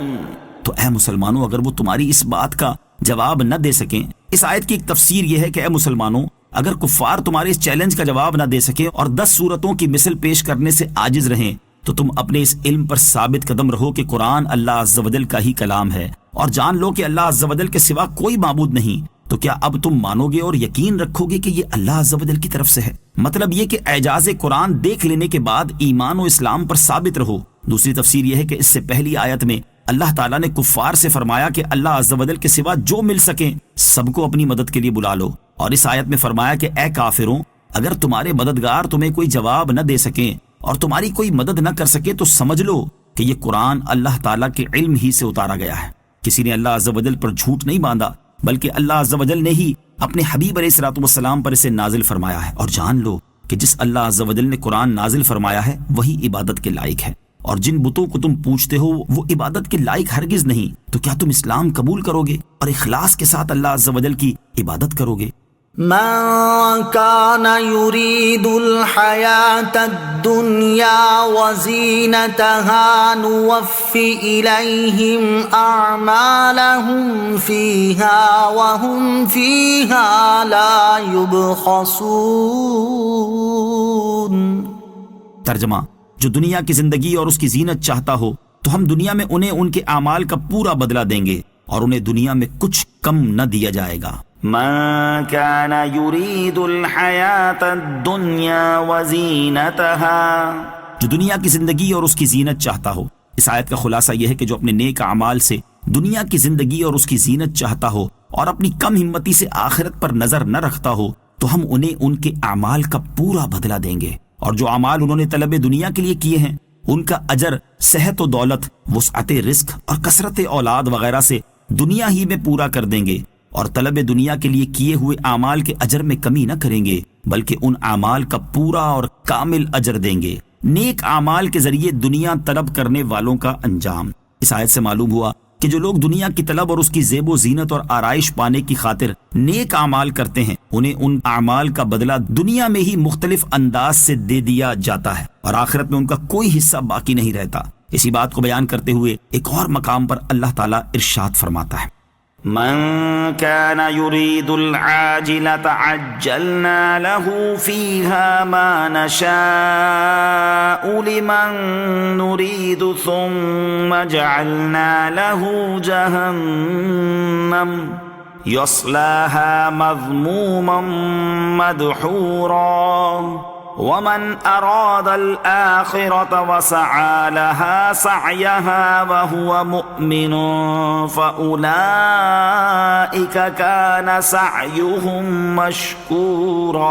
تو اے مسلمانوں اگر وہ تمہاری اس بات کا جواب نہ دے سکیں، اس آیت کی ایک تفسیر یہ ہے کہ اے مسلمانوں اگر کفار تمہارے اس چیلنج کا جواب نہ دے سکیں اور 10 صورتوں کی مثل پیش کرنے سے عاجز رہیں تو تم اپنے اس علم پر ثابت قدم رہو کہ قرآن اللہ عز و جل کا ہی کلام ہے، اور جان لو کہ اللہ عز و جل کے سوا کوئی معبود نہیں۔ تو کیا اب تم مانو گے اور یقین رکھو گے کہ یہ اللہ عز و جل کی طرف سے ہے؟ مطلب یہ کہ اعجاز قرآن دیکھ لینے کے بعد ایمان و اسلام پر ثابت رہو۔ دوسری تفسیر یہ ہے کہ اس سے پہلی آیت میں اللہ تعالیٰ نے کفار سے فرمایا کہ اللہ عز و جل کے سوا جو مل سکیں سب کو اپنی مدد کے لیے بلا لو، اور اس آیت میں فرمایا کہ اے کافروں، اگر تمہارے مددگار تمہیں کوئی جواب نہ دے سکیں اور تمہاری کوئی مدد نہ کر سکے تو سمجھ لو کہ یہ قرآن اللہ تعالیٰ کے علم ہی سے اتارا گیا ہے۔ کسی نے اللہ عز و جل پر جھوٹ نہیں باندھا، بلکہ اللہ عز و جل نے ہی اپنے حبیب علیہ الصلوۃ والسلام پر اسے نازل فرمایا ہے۔ اور جان لو کہ جس اللہ عز و جل نے قرآن نازل فرمایا ہے وہی عبادت کے لائق ہے، اور جن بتوں کو تم پوجتے ہو وہ عبادت کے لائق ہرگز نہیں۔ تو کیا تم اسلام قبول کرو گے اور اخلاص کے ساتھ اللہ عز و جل کی عبادت کرو گے؟
من كان يريد الحياة الدنيا وزينتها نوف إليهم أعمالهم فيها وهم فيها لا يبخسون۔
ترجمہ: جو دنیا کی زندگی اور اس کی زینت چاہتا ہو تو ہم دنیا میں انہیں ان کے اعمال کا پورا بدلہ دیں گے اور انہیں دنیا میں کچھ کم نہ دیا جائے گا۔
من كان يريد الحياة الدنيا وزينتها،
جو دنیا کی زندگی اور اس کی زینت چاہتا ہو۔ اس آیت کا خلاصہ یہ ہے کہ جو اپنے نیک اعمال سے دنیا کی زندگی اور اس کی زینت چاہتا ہو اور اپنی کم ہمتی سے آخرت پر نظر نہ رکھتا ہو تو ہم انہیں ان کے اعمال کا پورا بدلہ دیں گے، اور جو اعمال انہوں نے طلب دنیا کے لیے کیے ہیں ان کا اجر صحت و دولت، وسعت رزق اور کثرت اولاد وغیرہ سے دنیا ہی میں پورا کر دیں گے، اور طلب دنیا کے لیے کیے ہوئے اعمال کے اجر میں کمی نہ کریں گے بلکہ ان اعمال کا پورا اور کامل اجر دیں گے۔ نیک اعمال کے ذریعے دنیا طلب کرنے والوں کا انجام۔ اس آیت سے معلوم ہوا کہ جو لوگ دنیا کی طلب اور اس کی زیب و زینت اور آرائش پانے کی خاطر نیک اعمال کرتے ہیں انہیں ان اعمال کا بدلہ دنیا میں ہی مختلف انداز سے دے دیا جاتا ہے، اور آخرت میں ان کا کوئی حصہ باقی نہیں رہتا۔ اسی بات کو بیان کرتے ہوئے ایک اور مقام پر اللہ تعالیٰ ارشاد فرماتا ہے:
من كان يريد العاجلة عجلنا له فيها ما نشاء لمن نريد ثم جعلنا له جهنم يصلاها مذموما مدحورا ومن أراد الآخرة وسعى لها سعيها وهو مؤمن فأولئك كان سعيهم مشكورا۔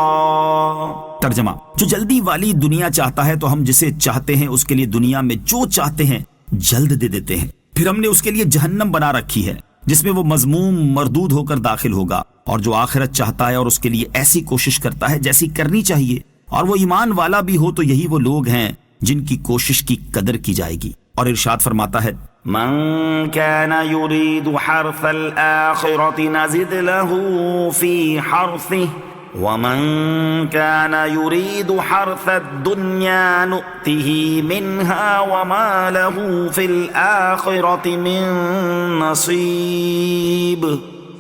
ترجمہ: جو جلدی والی دنیا چاہتا ہے تو ہم جسے چاہتے ہیں اس کے لیے دنیا میں جو چاہتے ہیں جلد دے دیتے ہیں، پھر ہم نے اس کے لیے جہنم بنا رکھی ہے جس میں وہ مذموم مردود ہو کر داخل ہوگا، اور جو آخرت چاہتا ہے اور اس کے لیے ایسی کوشش کرتا ہے جیسی کرنی چاہیے اور وہ ایمان والا بھی ہو تو یہی وہ لوگ ہیں جن کی کوشش کی قدر کی جائے گی۔ اور ارشاد فرماتا ہے:
من كان يريد حرث الآخرة نزد له في حرثه ومن كان يريد حرث الدنيا نؤته منها وما له في الآخرة من نصيب۔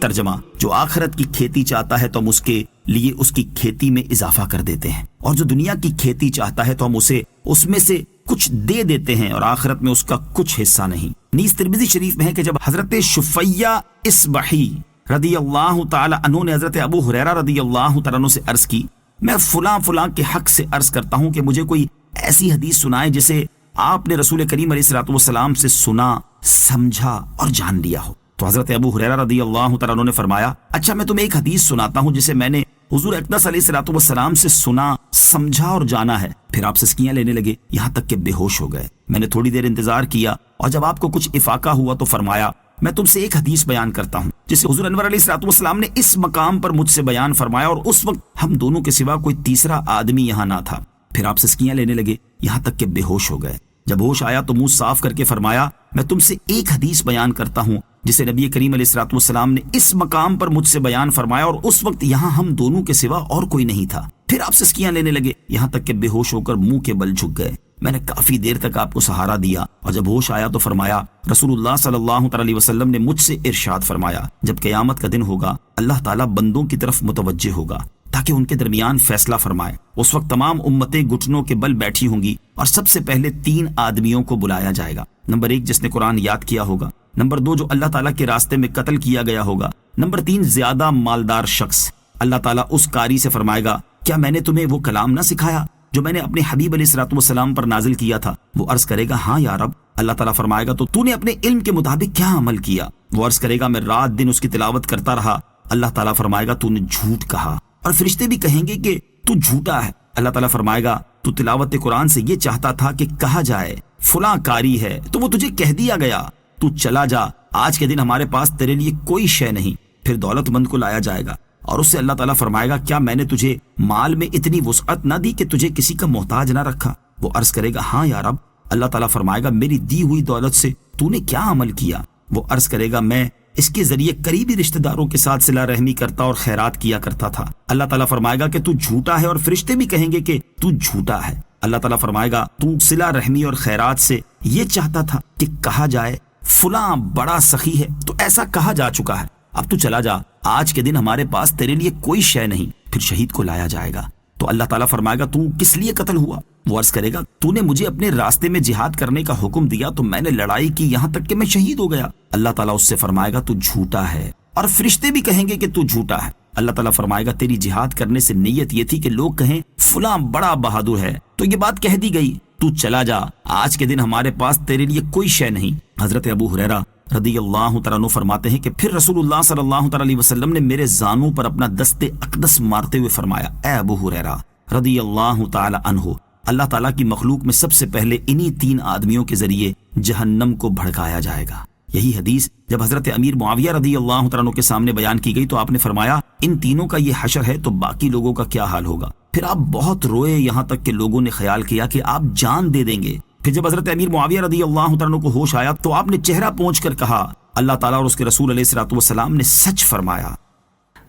ترجمہ: جو آخرت کی کھیتی چاہتا ہے تو ہم اس کے لیے اس کی کھیتی میں اضافہ کر دیتے ہیں، اور جو دنیا کی کھیتی چاہتا ہے تو ہم اسے اس میں سے کچھ دے دیتے ہیں اور آخرت میں اس کا کچھ حصہ نہیں۔ نیز ترمذی شریف میں ہے کہ جب حضرت شفیہ اصبحی رضی اللہ تعالی عنہ نے حضرت ابو ہریرہ رضی اللہ تعالی عنہ سے عرض کی: میں فلاں فلاں کے حق سے عرض کرتا ہوں کہ مجھے کوئی ایسی حدیث سنائے جسے آپ نے رسول کریم علیہ الصلوۃ والسلام سے سنا، سمجھا اور جان لیا ہو۔ تو حضرت ابو ہریرہ رضی اللہ تعالیٰ عنہ نے فرمایا: اچھا میں تمہیں ایک حدیث سناتا ہوں جسے میں نے حضور اقدس علیہ الصلوۃ والسلام سے سنا، سمجھا اور جانا ہے۔ پھر آپ سسکیاں لینے لگے یہاں تک کہ بے ہوش ہو گئے۔ میں نے تھوڑی دیر انتظار کیا اور جب آپ کو کچھ افاقہ ہوا تو فرمایا: میں تم سے ایک حدیث بیان کرتا ہوں جسے حضور انور علیہ الصلوۃ والسلام نے اس مقام پر مجھ سے بیان فرمایا، اور اس وقت ہم دونوں کے سوا کوئی تیسرا آدمی یہاں نہ تھا۔ پھر آپ سسکیاں لینے لگے یہاں تک کہ بے ہوش ہو گئے۔ جب ہوش آیا تو منہ صاف کر کے فرمایا: میں تم سے ایک حدیث بیان کرتا ہوں جسے نبی کریم علیہ الصلوۃ والسلام نے اس مقام پر مجھ سے بیان فرمایا، اور اس وقت یہاں ہم دونوں کے سوا اور کوئی نہیں تھا۔ پھر آپ سسکیاں لینے لگے یہاں تک کہ بے ہوش ہو کر منہ کے بل جھک گئے۔ میں نے کافی دیر تک آپ کو سہارا دیا، اور جب ہوش آیا تو فرمایا: رسول اللہ صلی اللہ علیہ وسلم نے مجھ سے ارشاد فرمایا: جب قیامت کا دن ہوگا اللہ تعالیٰ بندوں کی طرف متوجہ ہوگا تاکہ ان کے درمیان فیصلہ فرمائے۔ اس وقت تمام امتیں گھٹنوں کے بل بیٹھی ہوں گی اور سب سے پہلے 3 آدمیوں کو بلایا جائے گا۔ نمبر 1 جس نے قرآن یاد کیا ہوگا، نمبر 2 جو اللہ تعالیٰ کے راستے میں قتل کیا گیا ہوگا، نمبر 3 زیادہ مالدار شخص۔ اللہ تعالیٰ اس قاری سے فرمائے گا کیا میں نے تمہیں وہ کلام نہ سکھایا جو میں نے اپنے حبیب علیہ الصلوۃ والسلام پر نازل کیا تھا؟ وہ عرض کرے گا ہاں یا رب۔ اللہ تعالیٰ فرمائے گا تو نے اپنے علم کے مطابق کیا عمل کیا؟ وہ عرض کرے گا میں رات دن اس کی تلاوت کرتا رہا۔ اللہ تعالیٰ فرمائے گا تو نے جھوٹ کہا، اور فرشتے بھی کہیں گے کہ تو جھوٹا ہے۔ اللہ تعالیٰ فرمائے گا تو تلاوت قرآن سے یہ چاہتا تھا کہ کہا جائے فلاں قاری ہے تو وہ تجھے کہہ دیا گیا، تو چلا جا، آج کے دن ہمارے پاس تیرے لیے کوئی شے نہیں۔ پھر دولت مند کو لایا جائے گا اور اس سے اللہ تعالیٰ فرمائے گا کیا میں نے تجھے مال میں اتنی وسعت نہ دی کہ تجھے کسی کا محتاج نہ رکھا؟ وہ عرض کرے گا ہاں یا رب۔ اللہ تعالیٰ فرمائے گا میری دی ہوئی دولت سے تو نے کیا عمل کیا؟ وہ عرض کرے گا میں اس کے ذریعے قریبی رشتہ داروں کے ساتھ صلہ رحمی کرتا اور خیرات کیا کرتا تھا۔ اللہ تعالیٰ فرمائے گا کہ تو جھوٹا ہے، اور فرشتے بھی کہیں گے کہ تو جھوٹا ہے۔ اللہ تعالیٰ فرمائے گا تو صلہ رحمی اور خیرات سے یہ چاہتا تھا کہ کہا جائے فلاں بڑا سخی ہے تو ایسا کہا جا چکا ہے، اب تو چلا جا، آج کے دن ہمارے پاس تیرے لیے کوئی شے نہیں۔ پھر شہید کو لایا جائے گا تو اللہ تعالیٰ فرمائے گا تو کس لیے قتل ہوا؟ وہ عرض کرے گا تو نے مجھے اپنے راستے میں جہاد کرنے کا حکم دیا تو میں نے لڑائی کی یہاں تک کہ میں شہید ہو گیا۔ اللہ تعالیٰ اس سے فرمائے گا تو جھوٹا ہے، اور فرشتے بھی کہیں گے کہ تو جھوٹا ہے۔ اللہ تعالیٰ فرمائے گا تیری جہاد کرنے سے نیت یہ تھی کہ لوگ کہیں فلاں بڑا بہادر ہے، تو یہ بات کہہ دی گئی، تو چلا جا، آج کے دن ہمارے پاس تیرے لیے کوئی شے نہیں۔ حضرت ابو ہریرہ رضی اللہ تعالیٰ عنہ فرماتے ہیں کہ پھر رسول اللہ صلی اللہ تعالیٰ علیہ وسلم نے میرے زانوں پر اپنا دست اقدس مارتے ہوئے فرمایا اے ابو ہریرہ رضی اللہ تعالیٰ عنہ، اللہ تعالیٰ کی مخلوق میں سب سے پہلے انہی 3 آدمیوں کے ذریعے جہنم کو بھڑکایا جائے گا۔ یہی حدیث جب حضرت امیر معاویہ رضی اللہ تعالیٰ عنہ کے سامنے بیان کی گئی تو آپ نے فرمایا ان تینوں کا یہ حشر ہے تو باقی لوگوں کا کیا حال ہوگا؟ پھر آپ بہت روئے، یہاں تک کہ لوگوں نے خیال کیا کہ آپ جان دے دیں گے۔ پھر جب حضرت امیر معاویہ رضی اللہ تعالیٰ عنہ کو ہوش آیا تو آپ نے چہرہ پونچھ کر کہا اللہ تعالیٰ اور اس کے رسول علیہ الصلوۃ والسلام نے سچ فرمایا۔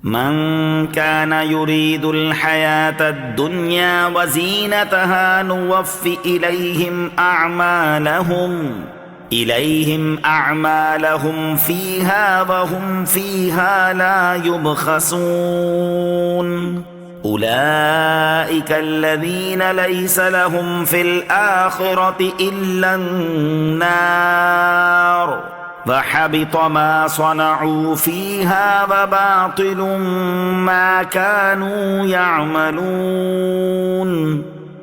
من كان يريد الحياة الدنيا وزينتها نوفي إليهم أعمالهم فيها وهم فيها لا يبخسون أولئك الذين ليس لهم في الآخرة إلا النار وحبط ما صنعوا فيها وباطل ما كانوا يعملون۔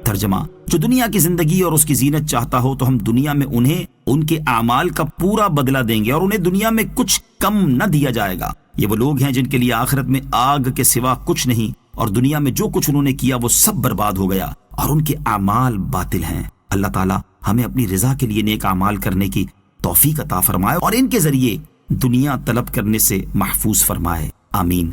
ترجمہ، جو دنیا کی زندگی اور اس کی زینت چاہتا ہو تو ہم دنیا میں انہیں ان کے اعمال کا پورا بدلہ دیں گے اور انہیں دنیا میں کچھ کم نہ دیا جائے گا۔ یہ وہ لوگ ہیں جن کے لیے آخرت میں آگ کے سوا کچھ نہیں، اور دنیا میں جو کچھ انہوں نے کیا وہ سب برباد ہو گیا اور ان کے اعمال باطل ہیں۔ اللہ تعالیٰ ہمیں اپنی رضا کے لیے نیک اعمال کرنے کی توفیق عطا فرمائے اور ان کے ذریعے دنیا طلب کرنے سے محفوظ فرمائے، آمین۔